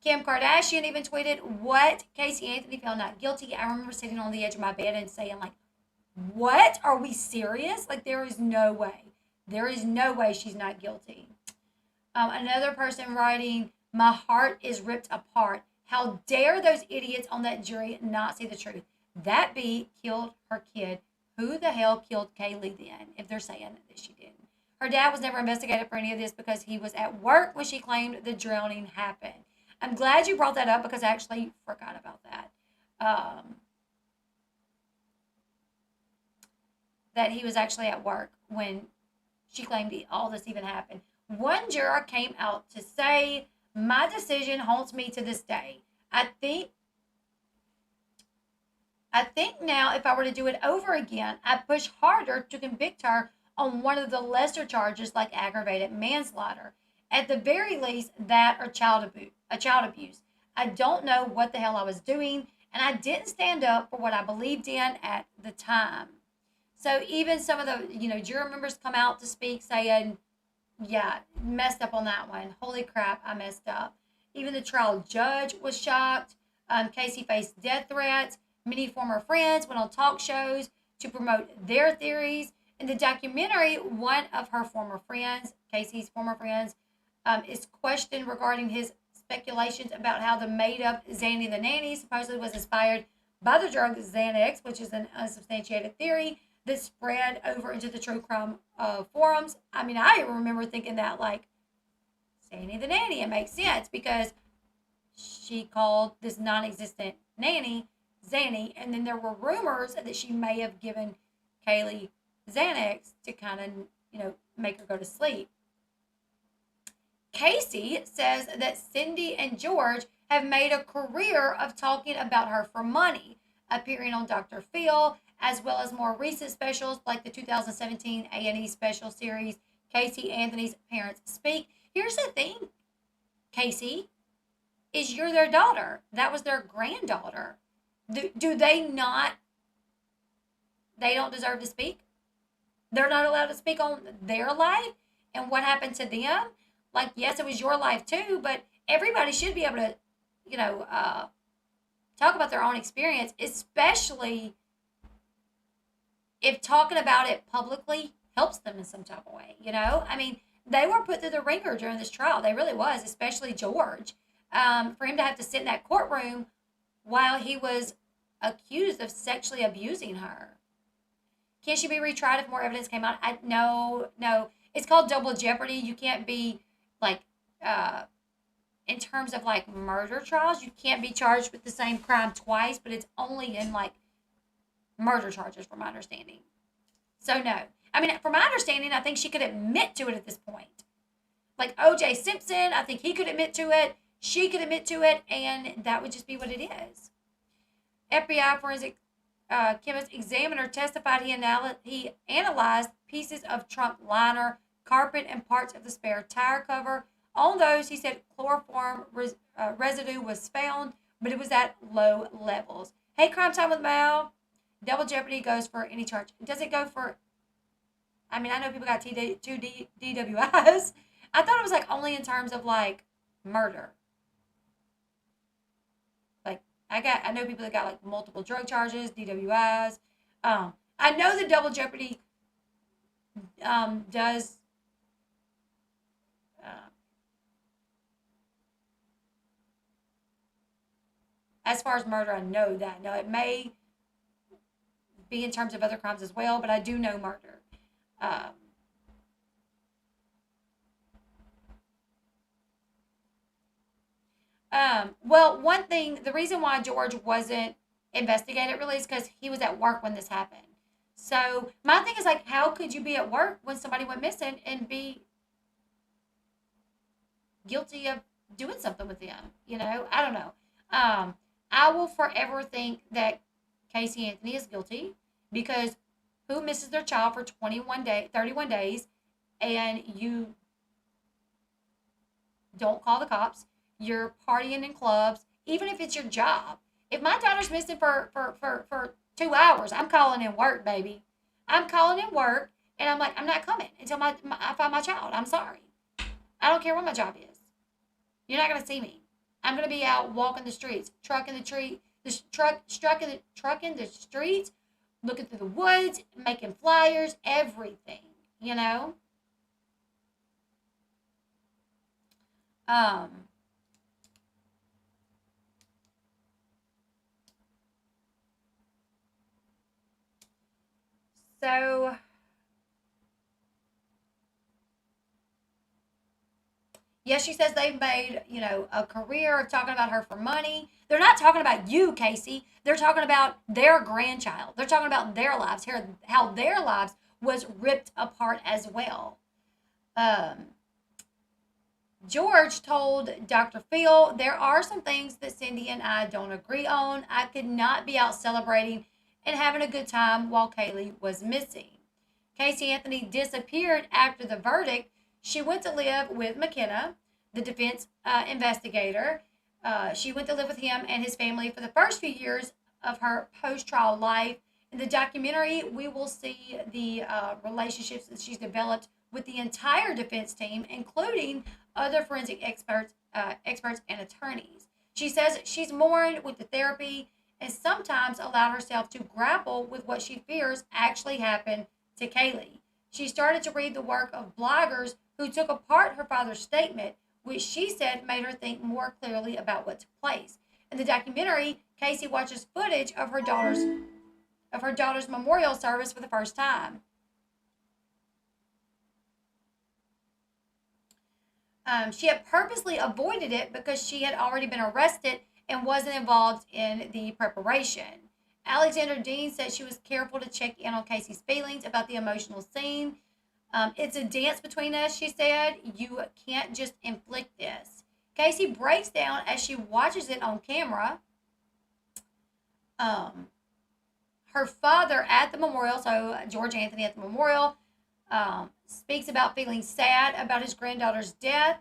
Kim Kardashian even tweeted, what? Casey Anthony found not guilty. I remember sitting on the edge of my bed and saying, like, what? Are we serious? Like, there is no way. There is no way she's not guilty. Another person writing, my heart is ripped apart. How dare those idiots on that jury not see the truth? That bee killed her kid. Who the hell killed Caylee then, if they're saying that she didn't? Her dad was never investigated for any of this because he was at work when she claimed the drowning happened. I'm glad you brought that up because I actually forgot about that. That he was actually at work when she claimed all this even happened. One juror came out to say, my decision haunts me to this day. I think now if I were to do it over again, I'd push harder to convict her on one of the lesser charges like aggravated manslaughter. At the very least, that or child abuse. I don't know what the hell I was doing, and I didn't stand up for what I believed in at the time. So even some of the, jury members come out to speak saying, yeah, messed up on that one. Holy crap, I messed up. Even the trial judge was shocked. Casey faced death threats. Many former friends went on talk shows to promote their theories. In the documentary, one of her former friends, Casey's former friends, is questioned regarding his speculations about how the made-up Zanny the Nanny supposedly was inspired by the drug Xanax, which is an unsubstantiated theory that spread over into the true crime forums. I mean, I remember thinking that, like, Zanny the Nanny, it makes sense because she called this non-existent nanny Zanny, and then there were rumors that she may have given Caylee Xanax to kind of, make her go to sleep. Casey says that Cindy and George have made a career of talking about her for money, appearing on Dr. Phil, as well as more recent specials like the 2017 A&E special series, Casey Anthony's Parents Speak. Here's the thing, Casey, is you're their daughter. That was their granddaughter. Do they not, they don't deserve to speak? They're not allowed to speak on their life and what happened to them? Like, yes, it was your life too, but everybody should be able to, talk about their own experience, especially if talking about it publicly helps them in some type of way, I mean, they were put through the ringer during this trial. They really was, especially George. For him to have to sit in that courtroom while he was accused of sexually abusing her. Can she be retried if more evidence came out? No. It's called double jeopardy. You can't be, like, in terms of, like, murder trials, you can't be charged with the same crime twice, but it's only in, like, murder charges, from my understanding. So, no. I mean, from my understanding, I think she could admit to it at this point. Like O.J. Simpson, I think he could admit to it. She could admit to it, and that would just be what it is. FBI forensic chemist examiner testified he analyzed pieces of trunk liner, carpet, and parts of the spare tire cover. On those, he said chloroform residue was found, but it was at low levels. Hey, Crime Time with Mal. Double jeopardy goes for any charge. Does it go for, I mean, I know people got two DWIs. I thought it was, like, only in terms of, like, murder. Like, I know people that got, like, multiple drug charges, DWIs. I know that double jeopardy does as far as murder, I know that. Now, it may be in terms of other crimes as well, but I do know murder. Well, one thing, the reason why George wasn't investigated really is because he was at work when this happened. So my thing is, like, how could you be at work when somebody went missing and be guilty of doing something with them? I don't know. I will forever think that Casey Anthony is guilty because who misses their child for 31 days and you don't call the cops? You're partying in clubs, even if it's your job. If my daughter's missing for 2 hours, I'm calling in work, baby. I'm calling in work, and I'm like, I'm not coming until I find my child. I'm sorry. I don't care what my job is. You're not gonna see me. I'm gonna be out walking the streets, trucking the streets, looking through the woods, making flyers, everything. So, yes, she says they've made, a career of talking about her for money. They're not talking about you, Casey. They're talking about their grandchild. They're talking about their lives, how their lives was ripped apart as well. George told Dr. Phil, there are some things that Cindy and I don't agree on. I could not be out celebrating and having a good time while Caylee was missing. Casey Anthony disappeared after the verdict. She went to live with McKenna, the defense investigator. She went to live with him and his family for the first few years of her post-trial life. In the documentary, we will see the relationships that she's developed with the entire defense team, including other forensic experts and attorneys. She says she's mourned with the therapy and sometimes allowed herself to grapple with what she fears actually happened to Caylee. She started to read the work of bloggers who took apart her father's statement, which she said made her think more clearly about what took place. In the documentary, Casey watches footage of her daughter's memorial service for the first time. She had purposely avoided it because she had already been arrested and wasn't involved in the preparation. Alexander Dean said she was careful to check in on Casey's feelings about the emotional scene. It's a dance between us, she said. You can't just inflict this. Casey breaks down as she watches it on camera. Her father at the memorial, so George Anthony at the memorial, speaks about feeling sad about his granddaughter's death.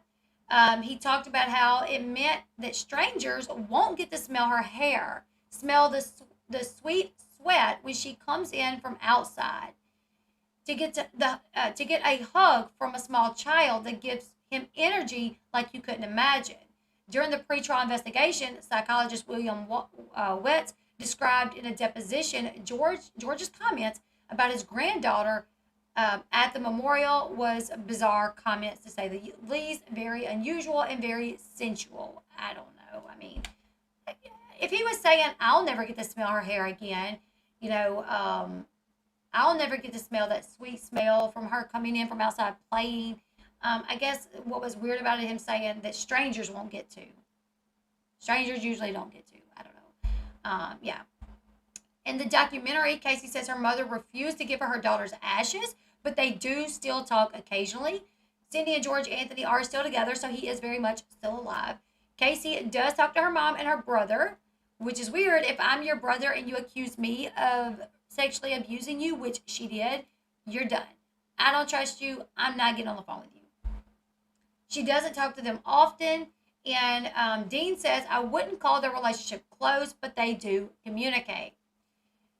He talked about how it meant that strangers won't get to smell her hair, smell the sweet sweat when she comes in from outside, to get a hug from a small child that gives him energy like you couldn't imagine. During the pretrial investigation, psychologist William Wetz described in a deposition George's comments about his granddaughter at the memorial was bizarre comments, to say the least, very unusual and very sensual. I don't know. I mean, if he was saying, I'll never get to smell her hair again, I'll never get to smell that sweet smell from her coming in from outside playing. I guess what was weird about it, him saying that strangers won't get to. Strangers usually don't get to. I don't know. Yeah. In the documentary, Casey says her mother refused to give her daughter's ashes, but they do still talk occasionally. Cindy and George Anthony are still together, so he is very much still alive. Casey does talk to her mom and her brother, which is weird. If I'm your brother and you accuse me of sexually abusing you, which she did, you're done. I don't trust you. I'm not getting on the phone with you. She doesn't talk to them often, and Dean says, I wouldn't call their relationship close, but they do communicate.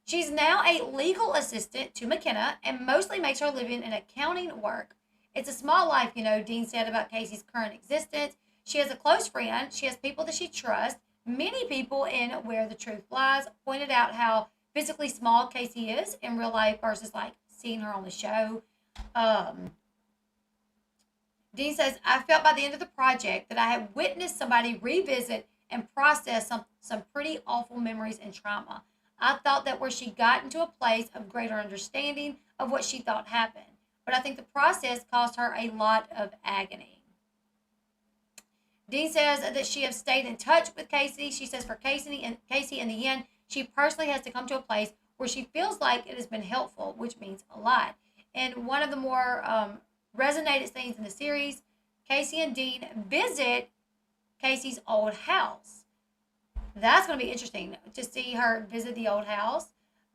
She's now a legal assistant to McKenna and mostly makes her living in accounting work. It's a small life, Dean said about Casey's current existence. She has a close friend. She has people that she trusts. Many people in Where the Truth Lies pointed out how physically small Casey is in real life versus like seeing her on the show. Dean says, I felt by the end of the project that I had witnessed somebody revisit and process some pretty awful memories and trauma. I thought that where she got into a place of greater understanding of what she thought happened. But I think the process caused her a lot of agony. Dean says that she has stayed in touch with Casey. She says for Casey in the end, she personally has to come to a place where she feels like it has been helpful, which means a lot. And one of the more resonated scenes in the series, Casey and Dean visit Casey's old house. That's going to be interesting to see her visit the old house.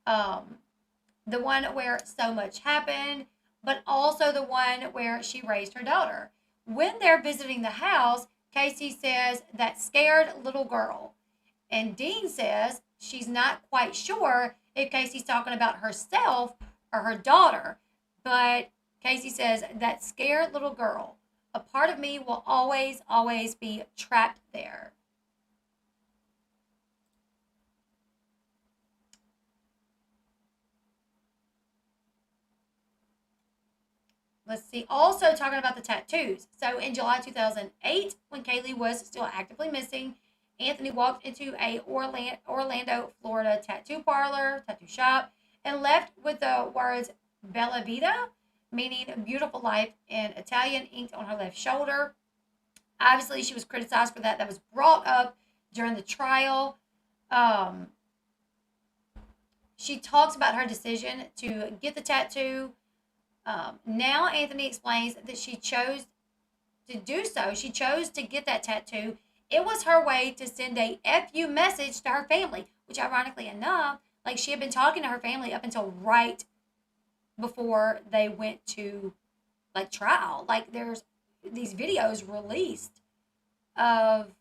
The one where so much happened, but also the one where she raised her daughter. When they're visiting the house, Casey says, that scared little girl. And Dean says she's not quite sure if Casey's talking about herself or her daughter. But Casey says, that scared little girl. A part of me will always, always be trapped there. Let's see. Also talking about the tattoos. So in July 2008, when Caylee was still actively missing, Anthony walked into a Orlando, Florida tattoo shop, and left with the words Bella Vita, meaning beautiful life in Italian, inked on her left shoulder. Obviously, she was criticized for that. That was brought up during the trial. She talks about her decision to get the tattoo. Now Anthony explains that she chose to do so. She chose to get that tattoo. It was her way to send a FU message to her family, which ironically enough, like she had been talking to her family up until right before they went to like trial. Like there's these videos released of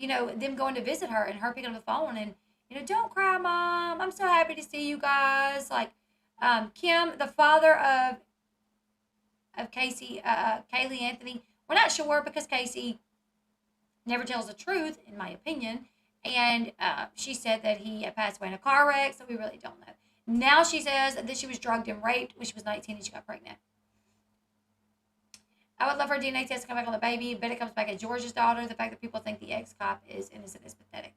them going to visit her and her picking up the phone and, don't cry, Mom. I'm so happy to see you guys. Like, Kim, the father of Caylee Anthony, we're not sure because Casey never tells the truth, in my opinion. And she said that he had passed away in a car wreck, so we really don't know. Now she says that she was drugged and raped when she was 19 and she got pregnant. I would love her DNA test to come back on the baby, but it comes back as George's daughter. The fact that people think the ex-cop is innocent is pathetic.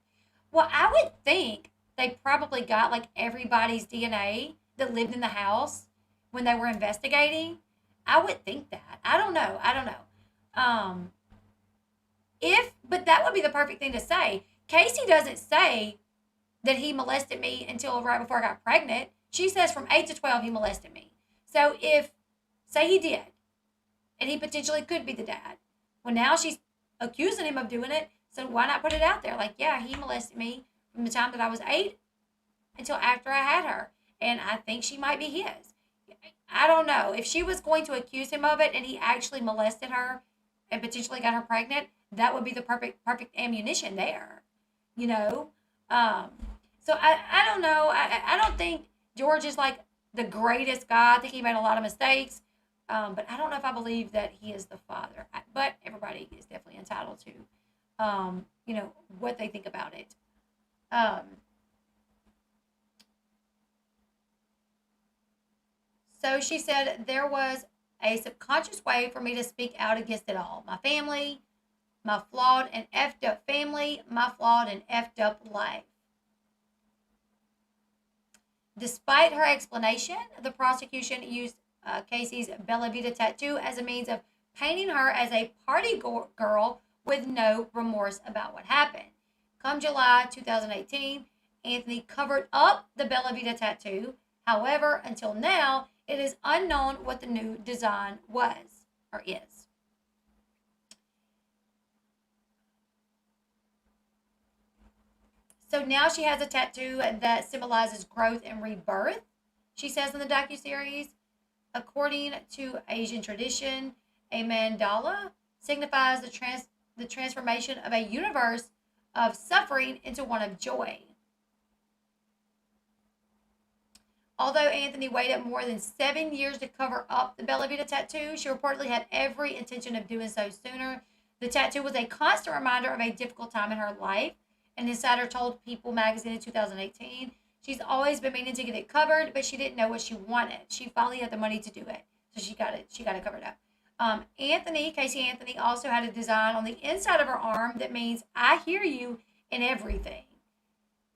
Well, I would think they probably got like everybody's DNA that lived in the house when they were investigating. I would think that. I don't know. But that would be the perfect thing to say. Casey doesn't say that he molested me until right before I got pregnant. She says from 8 to 12 he molested me. So if, say he did, and he potentially could be the dad, well, now she's accusing him of doing it, so why not put it out there? Like, yeah, he molested me from the time that I was 8 until after I had her, and I think she might be his. I don't know. If she was going to accuse him of it and he actually molested her and potentially got her pregnant, that would be the perfect ammunition there, So I don't know. I don't think George is like the greatest guy. I think he made a lot of mistakes. But I don't know if I believe that he is the father. But everybody is definitely entitled to, what they think about it. So she said there was a subconscious way for me to speak out against it all. My family, my flawed and effed up family, my flawed and effed up life. Despite her explanation, the prosecution used Casey's Bella Vita tattoo as a means of painting her as a party girl with no remorse about what happened. Come July 2018, Anthony covered up the Bella Vita tattoo. However, until now, it is unknown what the new design was or is. So now she has a tattoo that symbolizes growth and rebirth, she says in the docuseries. According to Asian tradition, a mandala signifies the transformation of a universe of suffering into one of joy. Although Anthony waited more than 7 years to cover up the Bella Vita tattoo, she reportedly had every intention of doing so sooner. The tattoo was a constant reminder of a difficult time in her life. An insider told People magazine in 2018, she's always been meaning to get it covered, but she didn't know what she wanted. She finally had the money to do it, so she got it covered up. Casey Anthony also had a design on the inside of her arm that means I hear you in everything.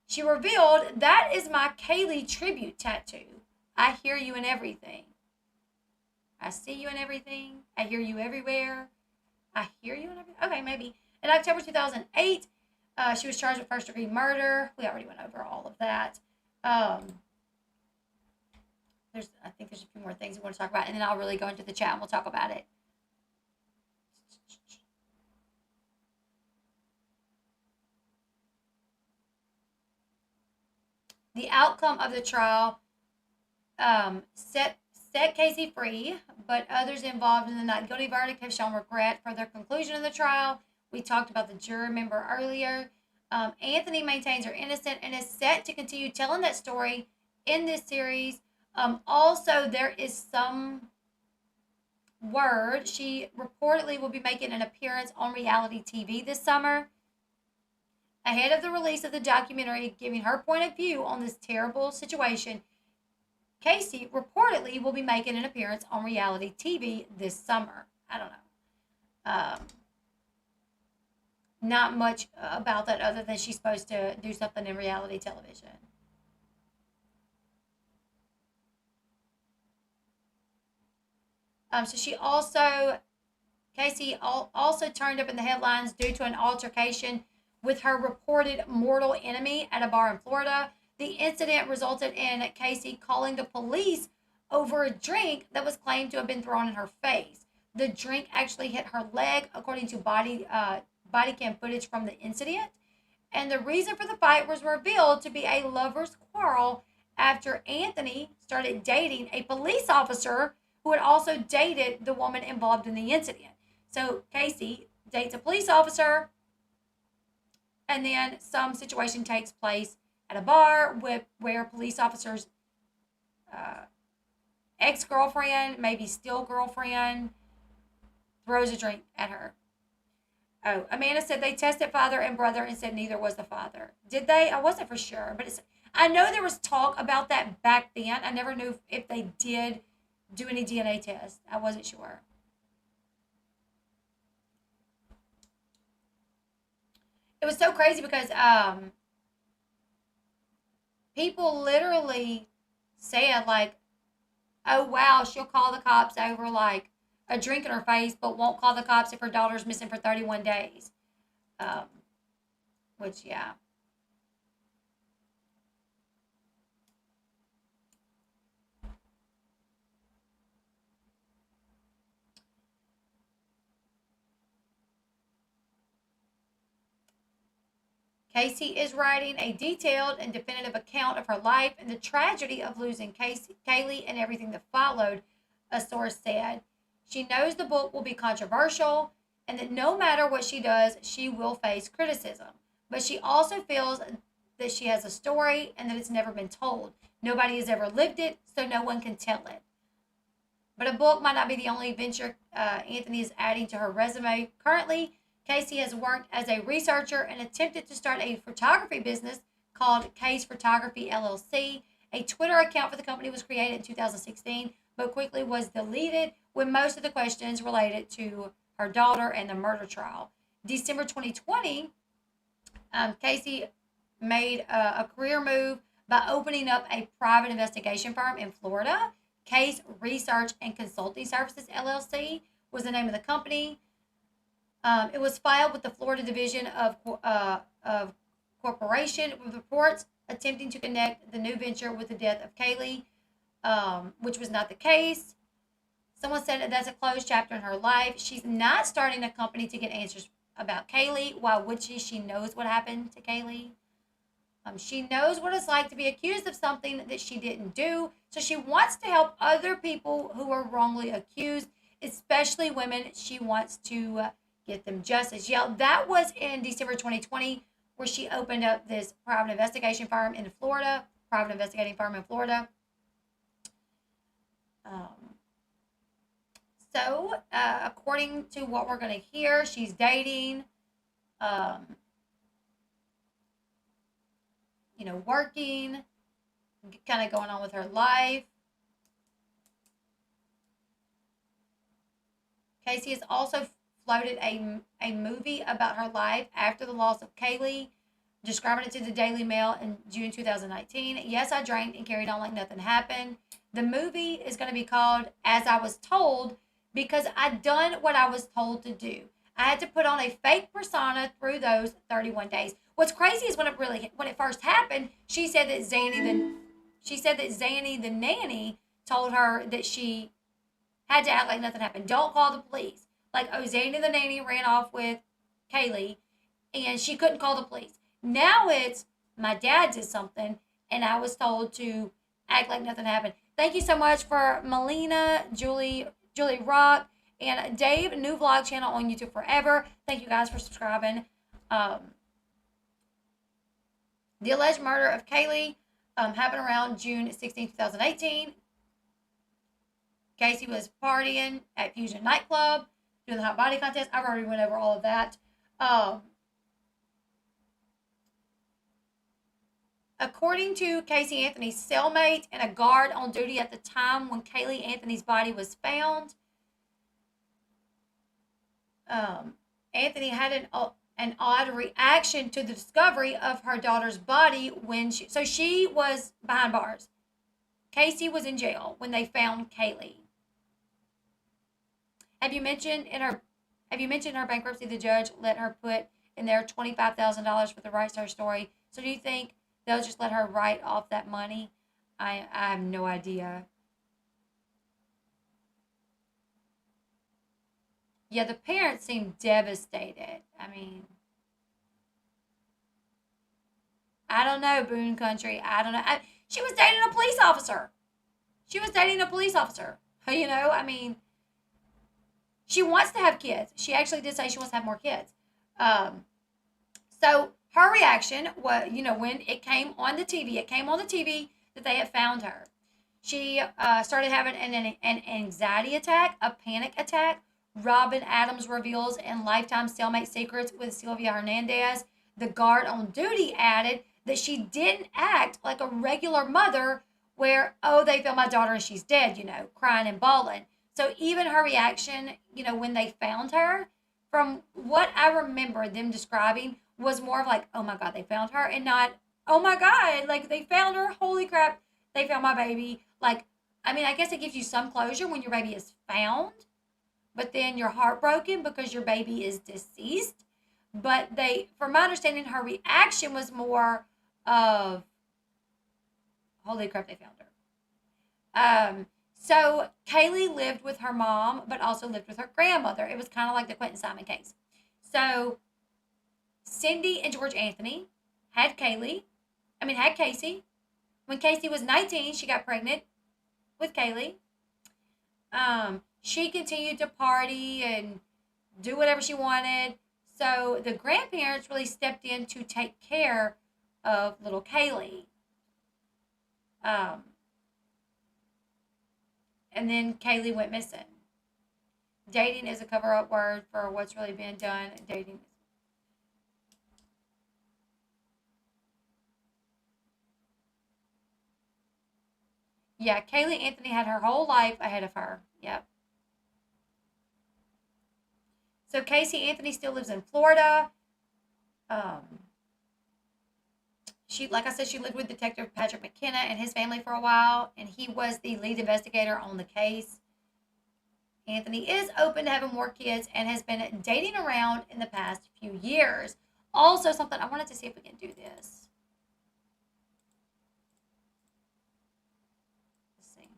She revealed, that is my Caylee tribute tattoo. I hear you in everything. I see you in everything. I hear you everywhere. I hear you in everything. Okay, maybe. In October 2008, she was charged with first-degree murder. We already went over all of that. I think there's a few more things we want to talk about, and then I'll really go into the chat and we'll talk about it. The outcome of the trial set Casey free, but others involved in the not guilty verdict have shown regret for their conclusion of the trial. We talked about the jury member earlier. Anthony maintains her innocent and is set to continue telling that story in this series. Also, there is some word. She reportedly will be making an appearance on reality TV this summer. Ahead of the release of the documentary giving her point of view on this terrible situation, Casey reportedly will be making an appearance on reality TV this summer. I don't know. Not much about that other than she's supposed to do something in reality television. Casey also turned up in the headlines due to an altercation with her reported mortal enemy at a bar in Florida. The incident resulted in Casey calling the police over a drink that was claimed to have been thrown in her face. The drink actually hit her leg, according to body cam footage from the incident. And the reason for the fight was revealed to be a lover's quarrel after Anthony started dating a police officer who had also dated the woman involved in the incident. So Casey dates a police officer, And then some situation takes place at a bar where police officers, ex-girlfriend, maybe still girlfriend, throws a drink at her. Oh, Amanda said they tested father and brother and said neither was the father. Did they? I wasn't for sure, but I know there was talk about that back then. I never knew if they did do any DNA tests. I wasn't sure. It was so crazy because people literally said, like, oh, wow, she'll call the cops over, like, a drink in her face, but won't call the cops if her daughter's missing for 31 days. Which, yeah. Casey is writing a detailed and definitive account of her life and the tragedy of losing Caylee and everything that followed, a source said. She knows the book will be controversial and that no matter what she does, she will face criticism. But she also feels that she has a story and that it's never been told. Nobody has ever lived it, so no one can tell it. But a book might not be the only venture Anthony is adding to her resume. Currently, Casey has worked as a researcher and attempted to start a photography business called Case Photography LLC. A Twitter account for the company was created in 2016, but quickly was deleted when most of the questions related to her daughter and the murder trial. December 2020, Casey made a career move by opening up a private investigation firm in Florida. Case Research and Consulting Services LLC was the name of the company. It was filed with the Florida Division of Corporation with reports attempting to connect the new venture with the death of Caylee, which was not the case. Someone said that that's a closed chapter in her life. She's not starting a company to get answers about Caylee. Why would she? She knows what happened to Caylee. She knows what it's like to be accused of something that she didn't do. So she wants to help other people who are wrongly accused, especially women. She wants to get them justice. Yeah, that was in December 2020, where she opened up this private investigating firm in Florida. So, according to what we're going to hear, she's dating, working, kind of going on with her life. Casey has also floated a movie about her life after the loss of Caylee, describing it to the Daily Mail in June 2019. Yes, I drank and carried on like nothing happened. The movie is going to be called As I Was Told because I'd done what I was told to do. I had to put on a fake persona through those 31 days. What's crazy is when it first happened, she said that Zanny the nanny told her that she had to act like nothing happened. Don't call the police. Like, Zanny the nanny ran off with Caylee, and she couldn't call the police. Now it's my dad did something, and I was told to act like nothing happened. Thank you so much for Melina, Julie Rock, and Dave, new vlog channel on YouTube forever. Thank you guys for subscribing. The alleged murder of Caylee happened around June 16, 2018. Casey was partying at Fusion Nightclub, doing the hot body contest. I've already went over all of that. According to Casey Anthony's cellmate and a guard on duty at the time when Caylee Anthony's body was found, Anthony had an odd reaction to the discovery of her daughter's body when she was behind bars. Casey was in jail when they found Caylee. Have you mentioned in her bankruptcy the judge let her put in there $25,000 for the rights to her story? So do you think they'll just let her write off that money? I have no idea. Yeah, the parents seem devastated. I mean, I don't know, Boone Country. I don't know. She was dating a police officer. I mean, she wants to have kids. She actually did say she wants to have more kids. So her reaction was, when it came on the TV that they had found her. She started having an anxiety attack, a panic attack. Robin Adams reveals in Lifetime Cellmate Secrets with Sylvia Hernandez, the guard on duty added that she didn't act like a regular mother where, oh, they found my daughter and she's dead, crying and bawling. So even her reaction, when they found her, from what I remember them describing, was more of like, oh my God, they found her, and not, oh my God, like they found her, holy crap, they found my baby. Like, I mean, I guess it gives you some closure when your baby is found, but then you're heartbroken because your baby is deceased. But from my understanding, her reaction was more of, holy crap, they found her. So Caylee lived with her mom, but also lived with her grandmother. It was kind of like the Quentin Simon case. So Cindy and George Anthony had Casey. When Casey was 19, she got pregnant with Caylee. She continued to party and do whatever she wanted. So the grandparents really stepped in to take care of little Caylee. And then Caylee went missing. Dating is a cover-up word for what's really being done. Dating. Yeah, Caylee Anthony had her whole life ahead of her. Yep. So Casey Anthony still lives in Florida. Like I said, she lived with Detective Patrick McKenna and his family for a while, and he was the lead investigator on the case. Anthony is open to having more kids and has been dating around in the past few years. Also, something I wanted to see if we can do this. Let's see.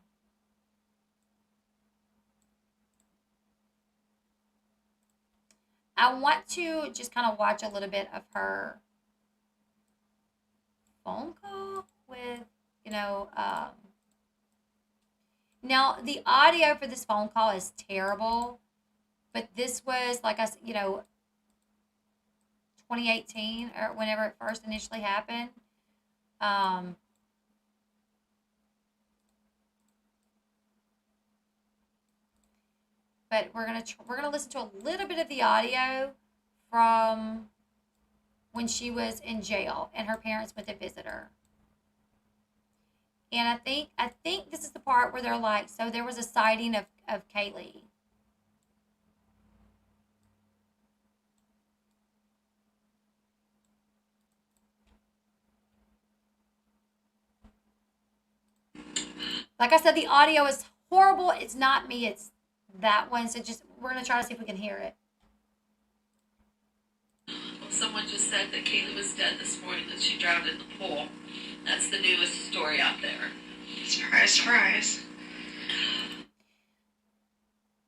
I want to just kind of watch a little bit of her phone call with, now the audio for this phone call is terrible, but this was, like I said, 2018 or whenever it first initially happened. But we're gonna listen to a little bit of the audio from when she was in jail and her parents went to visit her. And I think this is the part where they're like, so there was a sighting of Caylee. Like I said, the audio is horrible. It's not me, it's that one. So we're going to try to see if we can hear it. Well, someone just said that Caylee was dead this morning, that she drowned in the pool. That's the newest story out there. Surprise, surprise.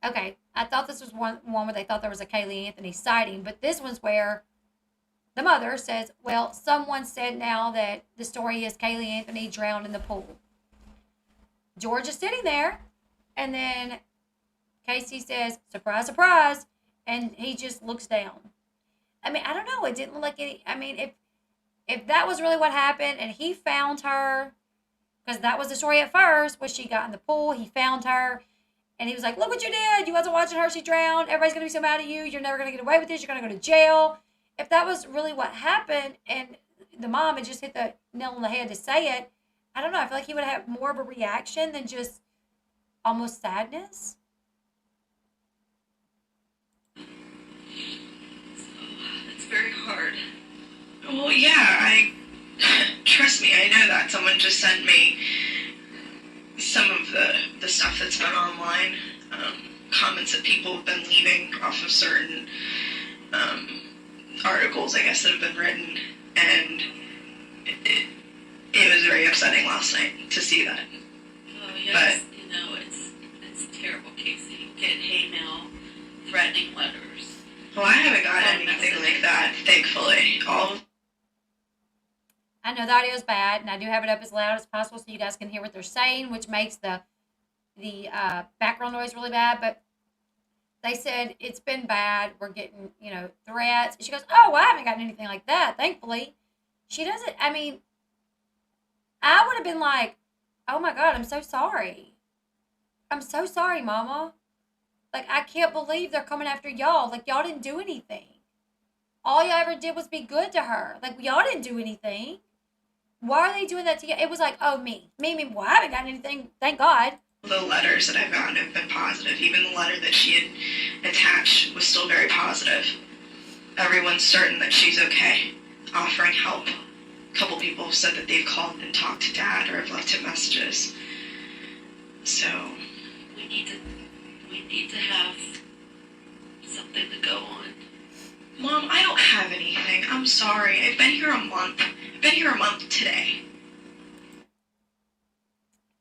Okay, I thought this was one where they thought there was a Caylee Anthony sighting, but this one's where the mother says, well, someone said now that the story is Caylee Anthony drowned in the pool. George is sitting there, and then Casey says, surprise, surprise, and he just looks down. I mean, I don't know. It didn't look like any. I mean, if that was really what happened and he found her, because that was the story at first, was she got in the pool, he found her, and he was like, look what you did. You wasn't watching her. She drowned. Everybody's going to be so mad at you. You're never going to get away with this. You're going to go to jail. If that was really what happened and the mom had just hit the nail on the head to say it, I don't know. I feel like he would have more of a reaction than just almost sadness. It's very hard. Well, yeah, trust me, I know that. Someone just sent me some of the stuff that's been online, comments that people have been leaving off of certain articles, I guess, that have been written, and it was very upsetting last night to see that. Oh, yes, but, it's terrible, Casey. Getting hate mail, threatening letters. Well, I haven't gotten anything like that, thankfully. I know the audio is bad, and I do have it up as loud as possible so you guys can hear what they're saying, which makes the background noise really bad. But They said, it's been bad. We're getting, threats. And she goes, oh, well, I haven't gotten anything like that, thankfully. She doesn't, I would have been like, oh my God, I'm so sorry. I'm so sorry, Mama. Like, I can't believe they're coming after y'all. Like, y'all didn't do anything. All y'all ever did was be good to her. Like, y'all didn't do anything. Why are they doing that to you? It was like, oh, me. Well, I haven't gotten anything, thank God. The letters that I've gotten have been positive. Even the letter that she had attached was still very positive. Everyone's certain that she's okay, offering help. A couple people have said that they've called and talked to Dad or have left him messages. So we need to have something to go on. Mom, I don't have anything. I'm sorry. I've been here a month. I've been here a month today.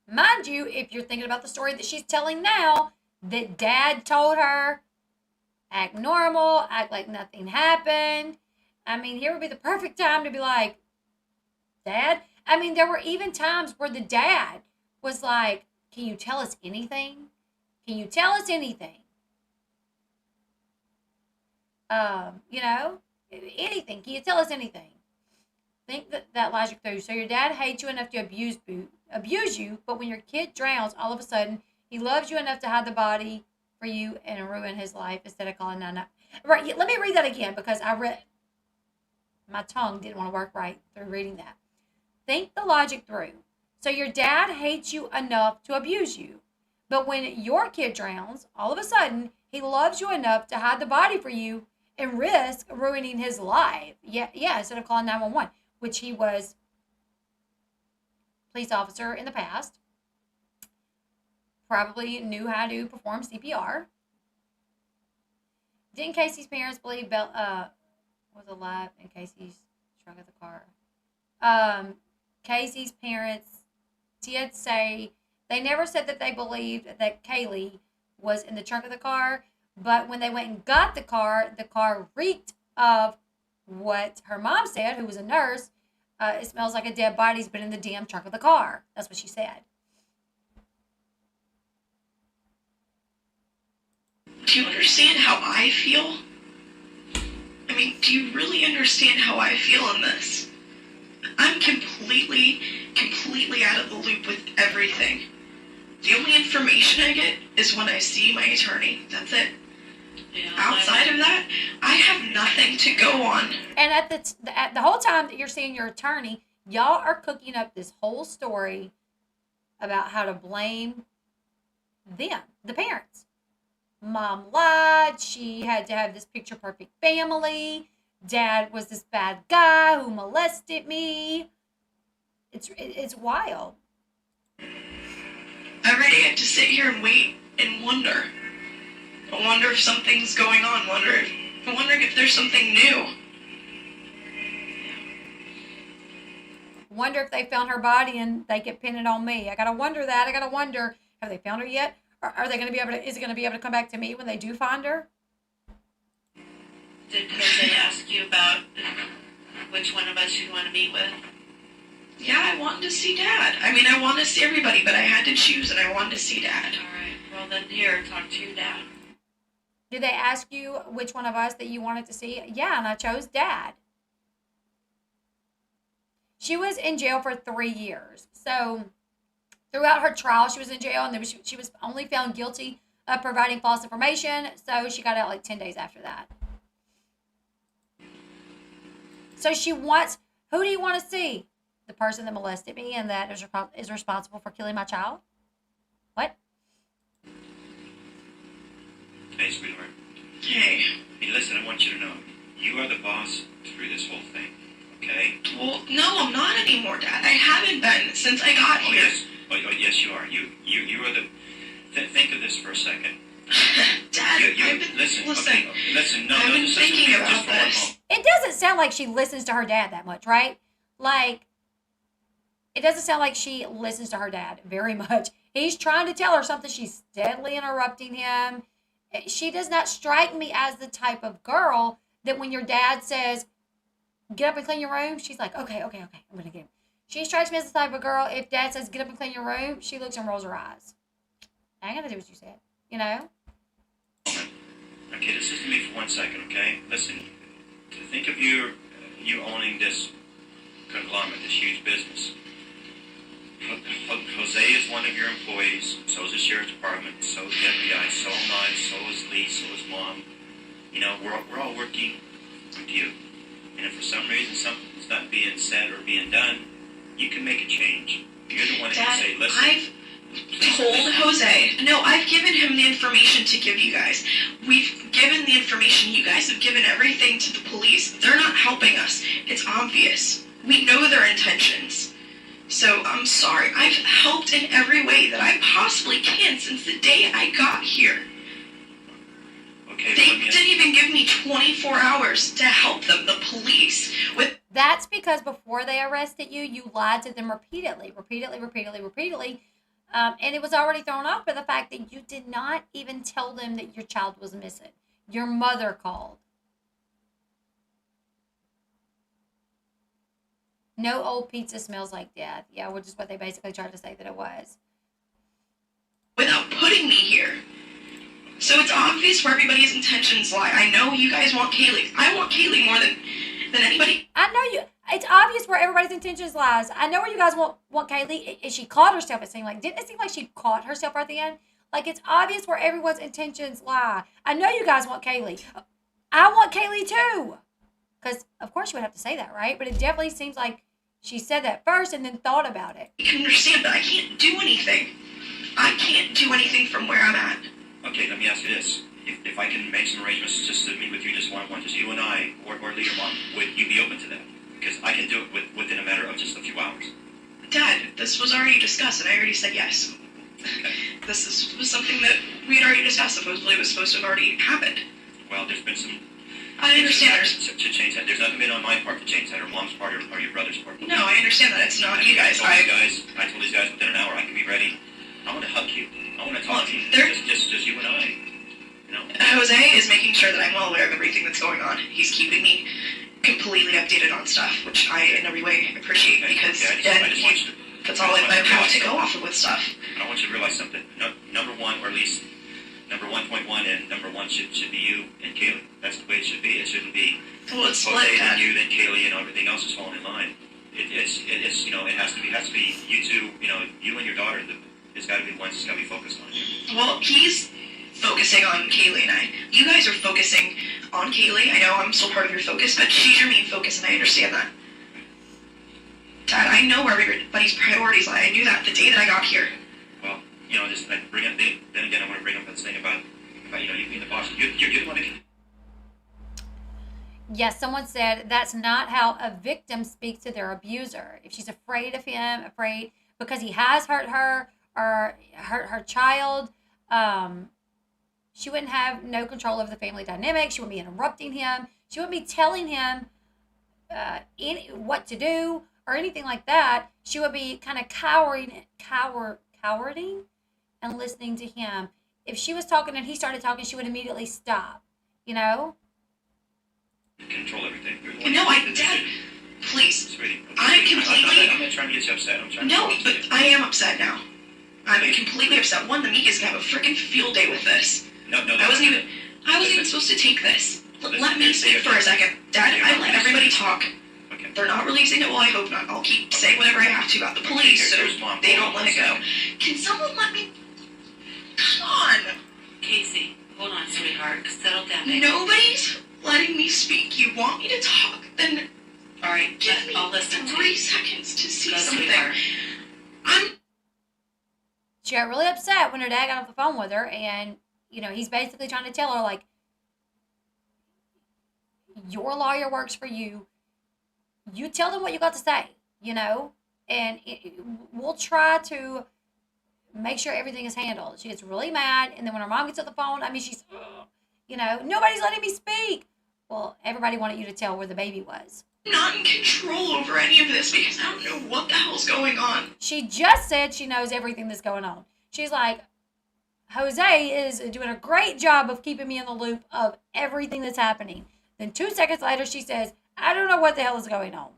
Mind you, if you're thinking about the story that she's telling now, that Dad told her, act normal, act like nothing happened. Here would be the perfect time to be like, Dad? There were even times where the dad was like, can you tell us anything? Can you tell us anything? Anything. Can you tell us anything? Think that logic through. So your dad hates you enough to abuse you, but when your kid drowns, all of a sudden, he loves you enough to hide the body for you and ruin his life instead of calling 911. Right, let me read that again because my tongue didn't want to work right through reading that. Think the logic through. So your dad hates you enough to abuse you, but when your kid drowns, all of a sudden, he loves you enough to hide the body for you and risk ruining his life. Yeah, instead of calling 911, which he was police officer in the past, probably knew how to perform CPR. Didn't Casey's parents believe was alive in Casey's trunk of the car? Casey's parents did say, they never said that they believed that Caylee was in the trunk of the car, but when they went and got the car reeked of what her mom said, who was a nurse. It smells like a dead body's been in the damn trunk of the car. That's what she said. Do you understand how I feel? Do you really understand how I feel in this? I'm completely out of the loop with everything. The only information I get is when I see my attorney. That's it. Yeah, outside of that, I have nothing to go on. And at the whole time that you're seeing your attorney, y'all are cooking up this whole story about how to blame them, the parents. Mom lied. She had to have this picture perfect family. Dad was this bad guy who molested me. It's wild. Every day I have to sit here and wait and wonder. I wonder if something's going on. I'm wondering if there's something new. Wonder if they found her body and they could pin it on me. I gotta wonder that. I gotta wonder, have they found her yet? Or are they gonna be able to? Is it gonna be able to come back to me when they do find her? Did they ask you about which one of us you want to meet with? Yeah, I wanted to see Dad. I wanted to see everybody, but I had to choose, and I wanted to see Dad. All right. Well, then here, talk to your dad. Did they ask you which one of us that you wanted to see? Yeah, and I chose Dad. She was in jail for 3 years. So throughout her trial, she was in jail, and then she was only found guilty of providing false information. So she got out like 10 days after that. So she wants, who do you want to see? The person that molested me and that is responsible for killing my child? What? Hey, sweetheart. Hey. Hey, listen, I want you to know, you are the boss through this whole thing, okay? Well, no, I'm not anymore, Dad. I haven't been since I got Oh, here. yes. Oh, yes, you are. You are the... think of this for a second. Dad, I've been... Listen, Okay, listen, no, I've been just listen to thinking me about just for one this. moment. It doesn't sound like she listens to her dad that much, right? Like, it doesn't sound like she listens to her dad very much. He's trying to tell her something. She's steadily interrupting him. She does not strike me as the type of girl that when your dad says, get up and clean your room, she's like, okay, I'm going to get him. She strikes me as the type of girl, if dad says, get up and clean your room, she looks and rolls her eyes. I ain't going to do what you said, you know? Okay, listen to me for 1 second, okay? Listen, think of you owning this conglomerate, this huge business. Jose is one of your employees, so is the sheriff's department, so is the FBI, so am I, so is Lee, so is Mom. You know, we're all working with you. And if for some reason something's not being said or being done, you can make a change. You're the one that can say, listen. I've told Jose. No, I've given him the information to give you guys. We've given the information. You guys have given everything to the police. They're not helping us. It's obvious. We know their intentions. So I'm sorry. I've helped in every way that I possibly can since the day I got here. Okay, They didn't even give me 24 hours to help them, the police, with That's because before they arrested you, you lied to them repeatedly. And it was already thrown off by the fact that you did not even tell them that your child was missing. Your mother called. No old pizza smells like death. Yeah, which is what they basically tried to say that it was. without putting me here. So it's obvious where everybody's intentions lie. I know you guys want Caylee. I want Caylee more than anybody. I know you. It's obvious where everybody's intentions lies. I know where you guys want Caylee. And she caught herself, it seemed like. Didn't it seem like she caught herself at the end? Like, it's obvious where everyone's intentions lie. I know you guys want Caylee. I want Caylee too. Because, of course, you would have to say that, right? But it definitely seems like she said that first and then thought about it. You can understand that I can't do anything. I can't do anything from where I'm at. Okay, let me ask you this. If I can make some arrangements just to meet with you just one-on-one, just you and I, or Leah or Mom, would you be open to that? Because I can do it within a matter of just a few hours. Dad, this was already discussed, and I already said yes. Okay. This was something that we had already discussed. Supposedly it was supposed to have already happened. Well, there's been some... I understand. To change that. There's nothing been on my part to change that, or Mom's part, or your brother's part. No, I understand that. It's not you guys. I told these guys within an hour I can be ready. I want to hug you. I want to talk to you. Just you and I. You know? Jose is making sure that I'm well aware of everything that's going on. He's keeping me completely updated on stuff, which I in every way appreciate because that's all I have to go off of with stuff. I want you to realize something. Number one, or at least number 1.1 and number 1 should be you and Caylee. That's the way it should be. It shouldn't be Well, it's Jose, split, then Dad. you, then Caylee, and everything else is falling in line. It's you know, it has to be you two, you know, you and your daughter. It's got to be the ones that's got to be focused on you. Well, he's focusing on Caylee and I. You guys are focusing on Caylee. I know I'm still part of your focus, but she's your main focus, and I understand that. Dad, I know where everybody's priorities lie. I knew that the day that I got here. Well, you know, just like bring up then again, I want to bring up this thing about you know, you being the boss. You're the one that can. Yes, someone said that's not how a victim speaks to their abuser. If she's afraid of him, afraid because he has hurt her or hurt her child, she wouldn't have no control over the family dynamic. She wouldn't be interrupting him. She wouldn't be telling him what to do or anything like that. She would be kind of cowering and listening to him. If she was talking and he started talking, she would immediately stop, you know? Control everything. No, Dad, please. Sweetie, I'm completely... I'm not trying to get you upset. I'm trying No, to but I am upset now. I'm completely upset. One, the Mckee gonna have a freaking field day with this. No. I wasn't even supposed to take this. Let me speak for a second. Dad, I let everybody talk. Okay. They're not releasing it. Well, I hope not. I'll keep saying whatever I have to about the police, so they don't let it go. Can someone let me... Come on. Casey, hold on, sweetheart. Settle down. Nobody's letting me speak. You want me to talk? Then All right, give me I'll listen to 3 you. seconds to see Go, something. sweetheart. She got really upset when her dad got off the phone with her, and, you know, he's basically trying to tell her, like, your lawyer works for you. You tell them what you got to say, you know, and we'll try to make sure everything is handled. She gets really mad, and then when her mom gets on the phone, I mean, she's, you know, nobody's letting me speak. Well, everybody wanted you to tell where the baby was. Not in control over any of this because I don't know what the hell's going on. She just said she knows everything that's going on. She's like, Jose is doing a great job of keeping me in the loop of everything that's happening. Then 2 seconds later, she says, I don't know what the hell is going on.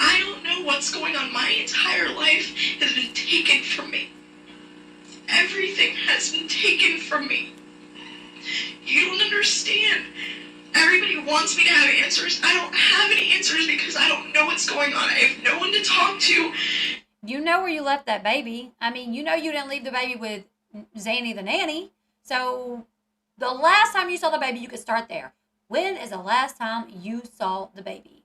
I don't know what's going on. My entire life has been taken from me. Everything has been taken from me. wants me to have answers. I don't have any answers because I don't know what's going on. I have no one to talk to. You know where you left that baby. I mean, you know you didn't leave the baby with Zanny the nanny. So the last time you saw the baby, you could start there. When is the last time you saw the baby?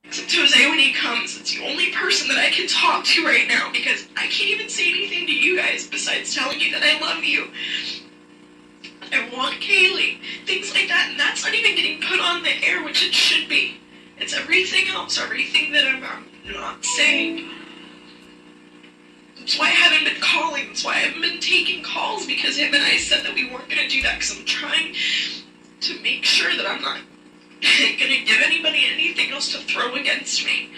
Except Jose when he comes. It's the only person that I can talk to right now because I can't even say anything to you guys besides telling you that I love you. I want Caylee. Things like that. And that's not even getting put on the air, which it should be. It's everything else, everything that I'm not saying. That's why I haven't been calling. That's why I haven't been taking calls, because him and I said that we weren't going to do that because I'm trying to make sure that I'm not going to give anybody anything else to throw against me.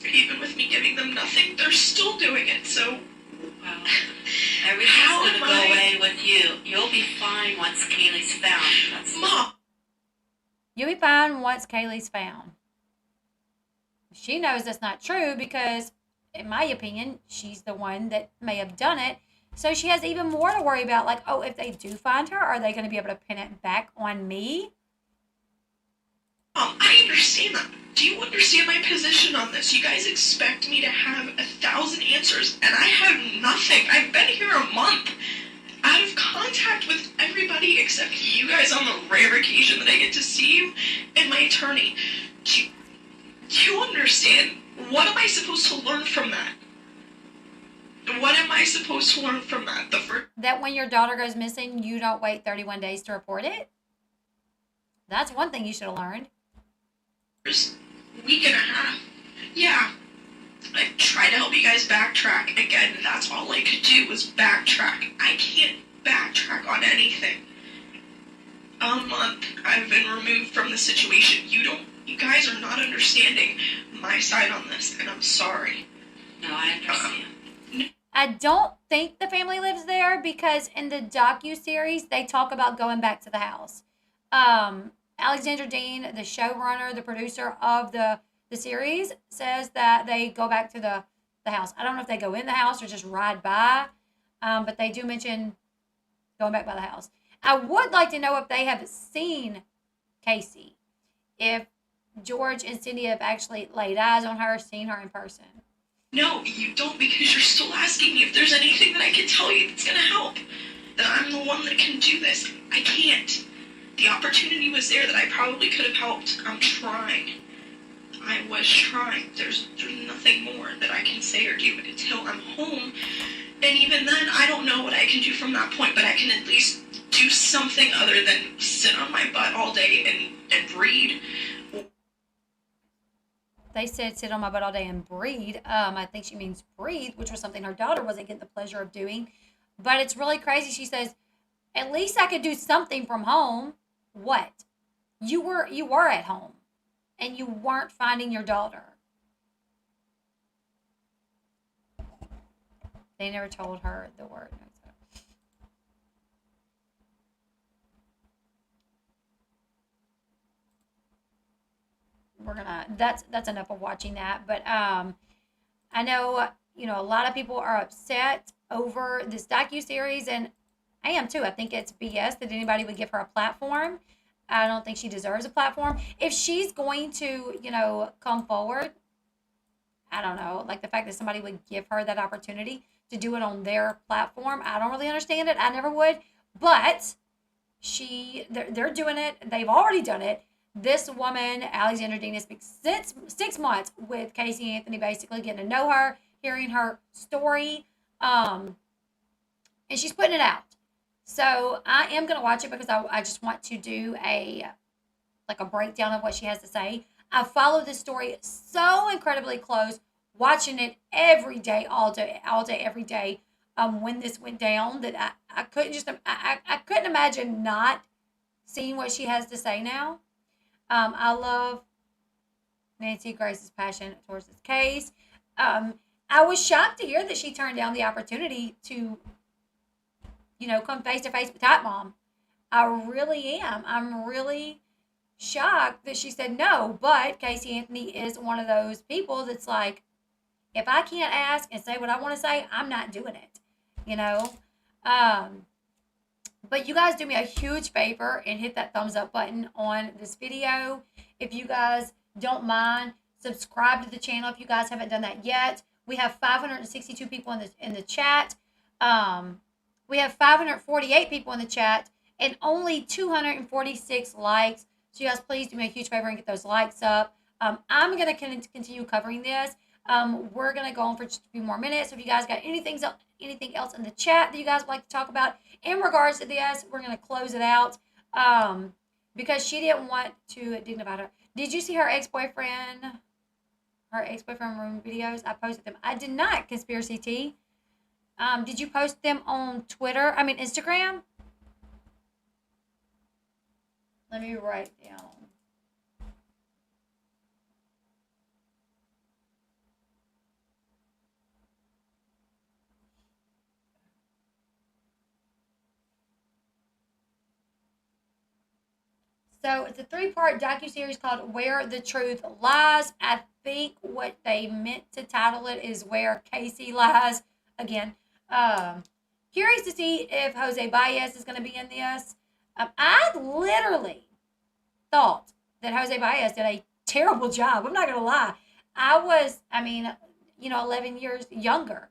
Even with me giving them nothing, they're still doing it. So, Well, everything's going to go away with you. You'll be fine once Caylee's found. That's Mom. You'll be fine once Kaylee's found. She knows that's not true because, in my opinion, she's the one that may have done it. So she has even more to worry about. Like, oh, if they do find her, are they going to be able to pin it back on me? I understand that. Do you understand my position on this? You guys expect me to have 1,000 answers, and I have nothing. I've been here a month, out of contact with everybody except you guys on the rare occasion that I get to see you and my attorney. Do you understand? What am I supposed to learn from that? What am I supposed to learn from that? That when your daughter goes missing, you don't wait 31 days to report it? That's one thing you should have learned. Week and a half. Yeah. I tried to help you guys backtrack. Again, that's all I could do was backtrack. I can't backtrack on anything. A month I've been removed from the situation. You guys are not understanding my side on this, and I'm sorry. No, I understand. I don't think the family lives there because in the docu-series, they talk about going back to the house. Alexandra Dean, the showrunner, the producer of the series, says that they go back to the house. I don't know if they go in the house or just ride by, but they do mention going back by the house. I would like to know if they have seen Casey, if George and Cindy have actually laid eyes on her, seen her in person. No, you don't, because you're still asking me if there's anything that I can tell you that's going to help. That I'm the one that can do this. I can't. The opportunity was there that I probably could have helped. I'm trying. I was trying. There's nothing more that I can say or do until I'm home. And even then, I don't know what I can do from that point, but I can at least do something other than sit on my butt all day and read. They said sit on my butt all day and breed. I think she means breathe, which was something her daughter wasn't getting the pleasure of doing. But it's really crazy. She says, at least I could do something from home. What? You were at home and you weren't finding your daughter. They never told her the word. That's enough of watching that. But I know, a lot of people are upset over this docu-series, and I am too. I think it's BS that anybody would give her a platform. I don't think she deserves a platform. If she's going to, come forward, I don't know, like the fact that somebody would give her that opportunity to do it on their platform, I don't really understand it. I never would. But they're doing it. They've already done it. This woman, Alexandra Dean, has spent 6 months with Casey Anthony, basically getting to know her, hearing her story, and she's putting it out. So I am going to watch it because I just want to do a breakdown of what she has to say. I follow this story so incredibly close, watching it every day, all day, every day. When this went down, that I couldn't imagine not seeing what she has to say now. I love Nancy Grace's passion towards this case. I was shocked to hear that she turned down the opportunity to, come face to face with Type Mom. I really am. I'm really shocked that she said no. But Casey Anthony is one of those people that's like, if I can't ask and say what I want to say, I'm not doing it. But you guys do me a huge favor and hit that thumbs up button on this video. If you guys don't mind, subscribe to the channel if you guys haven't done that yet. We have 562 people in the chat. We have 548 people in the chat and only 246 likes. So you guys please do me a huge favor and get those likes up. I'm going to continue covering this. We're going to go on for just a few more minutes. So if you guys got anything else in the chat that you guys would like to talk about in regards to this, we're going to close it out because she didn't want to dignify her. Did you see her ex-boyfriend room videos? I posted them. I did not, Conspiracy T. Did you post them on Instagram? Let me write down. So it's a 3-part docuseries called Where the Truth Lies. I think what they meant to title it is Where Casey Lies. Again, curious to see if Jose Baez is going to be in this. I literally thought that Jose Baez did a terrible job. I'm not going to lie. I was, 11 years younger.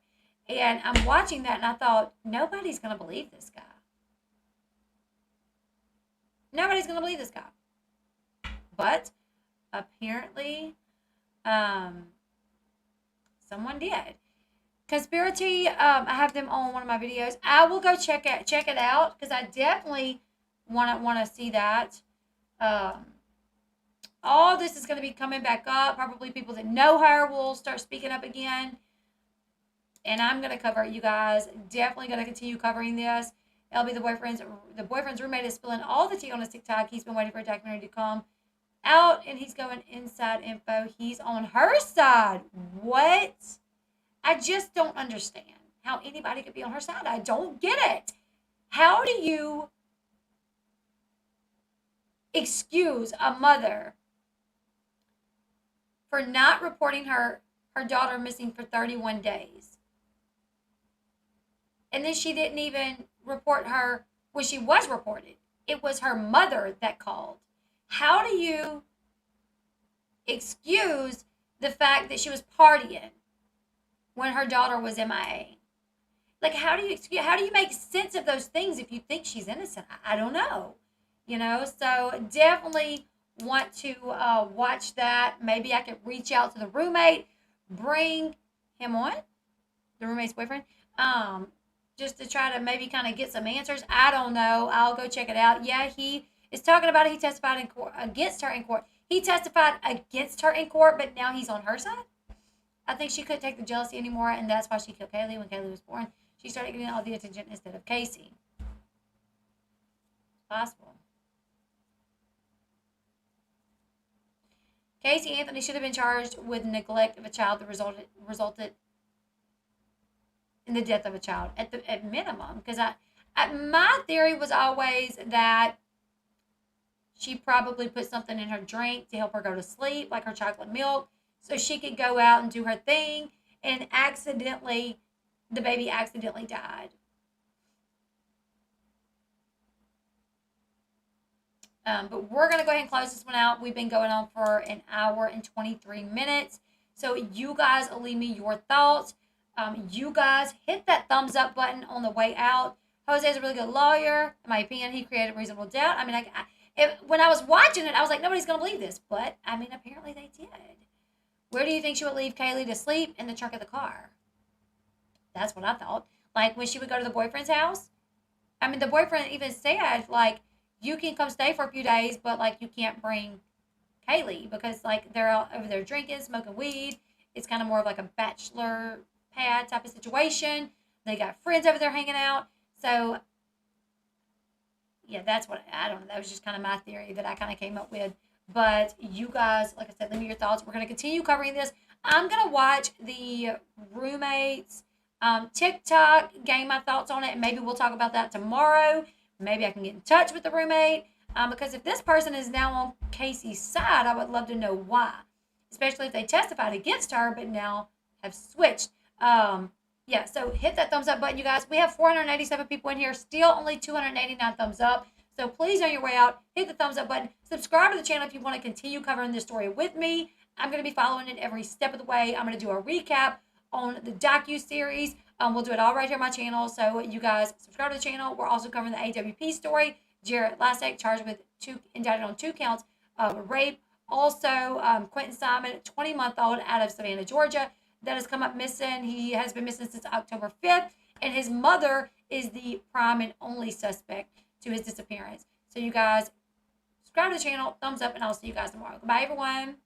And I'm watching that and I thought, nobody's going to believe this guy. Nobody's going to believe this guy. But apparently, someone did. Conspiracy, I have them on one of my videos. I will go check it out because I definitely want to see that. All this is going to be coming back up. Probably people that know her will start speaking up again. And I'm going to cover it, you guys. Definitely going to continue covering this. Elle Bee, the boyfriend's roommate is spilling all the tea on his TikTok. He's been waiting for a documentary to come out, and he's going inside info. He's on her side. What? I just don't understand how anybody could be on her side. I don't get it. How do you excuse a mother for not reporting her daughter missing for 31 days? And then she didn't even report her when she was reported. It was her mother that called. How do you excuse the fact that she was partying when her daughter was MIA? Like, how do you make sense of those things if you think she's innocent? I don't know. So definitely want to watch that. Maybe I could reach out to the roommate, bring him on, the roommate's boyfriend, just to try to maybe kind of get some answers. I don't know. I'll go check it out. Yeah, he is talking about it. He testified in court against her in court. He testified against her in court, but now he's on her side. I think she couldn't take the jealousy anymore, and that's why she killed Caylee when Caylee was born. She started getting all the attention instead of Casey. Possible. Casey Anthony should have been charged with neglect of a child that resulted in the death of a child at minimum. Because my theory was always that she probably put something in her drink to help her go to sleep, like her chocolate milk, so she could go out and do her thing, and the baby accidentally died. But we're going to go ahead and close this one out. We've been going on for an hour and 23 minutes. So you guys leave me your thoughts. You guys hit that thumbs up button on the way out. Jose is a really good lawyer. In my opinion, he created reasonable doubt. When I was watching it, I was like, nobody's going to believe this. But, apparently they did. Where do you think she would leave Caylee to sleep? In the trunk of the car. That's what I thought. Like, when she would go to the boyfriend's house. The boyfriend even said, like, you can come stay for a few days, but, like, you can't bring Caylee because, like, they're all over there drinking, smoking weed. It's kind of more of like a bachelor pad type of situation. They got friends over there hanging out. So, yeah, that's what, I don't know. That was just kind of my theory that I kind of came up with. But you guys, like I said, leave me your thoughts. We're going to continue covering this. I'm going to watch the roommates TikTok, gain my thoughts on it, and maybe we'll talk about that tomorrow. Maybe I can get in touch with the roommate. Because if this person is now on Casey's side, I would love to know why. Especially if they testified against her, but now have switched. Yeah, so hit that thumbs up button, you guys. We have 487 people in here, still only 289 thumbs up. So please, on your way out, hit the thumbs up button. Subscribe to the channel if you want to continue covering this story with me. I'm going to be following it every step of the way. I'm going to do a recap on the docu-series. We'll do it all right here on my channel. So you guys subscribe to the channel. We're also covering the AWP story. Jared Lasek charged with indicted on 2 counts of rape. Also, Quentin Simon, 20-month-old out of Savannah, Georgia, that has come up missing. He has been missing since October 5th, and his mother is the prime and only suspect to his disappearance. So you guys, subscribe to the channel, thumbs up, and I'll see you guys tomorrow. Goodbye, everyone.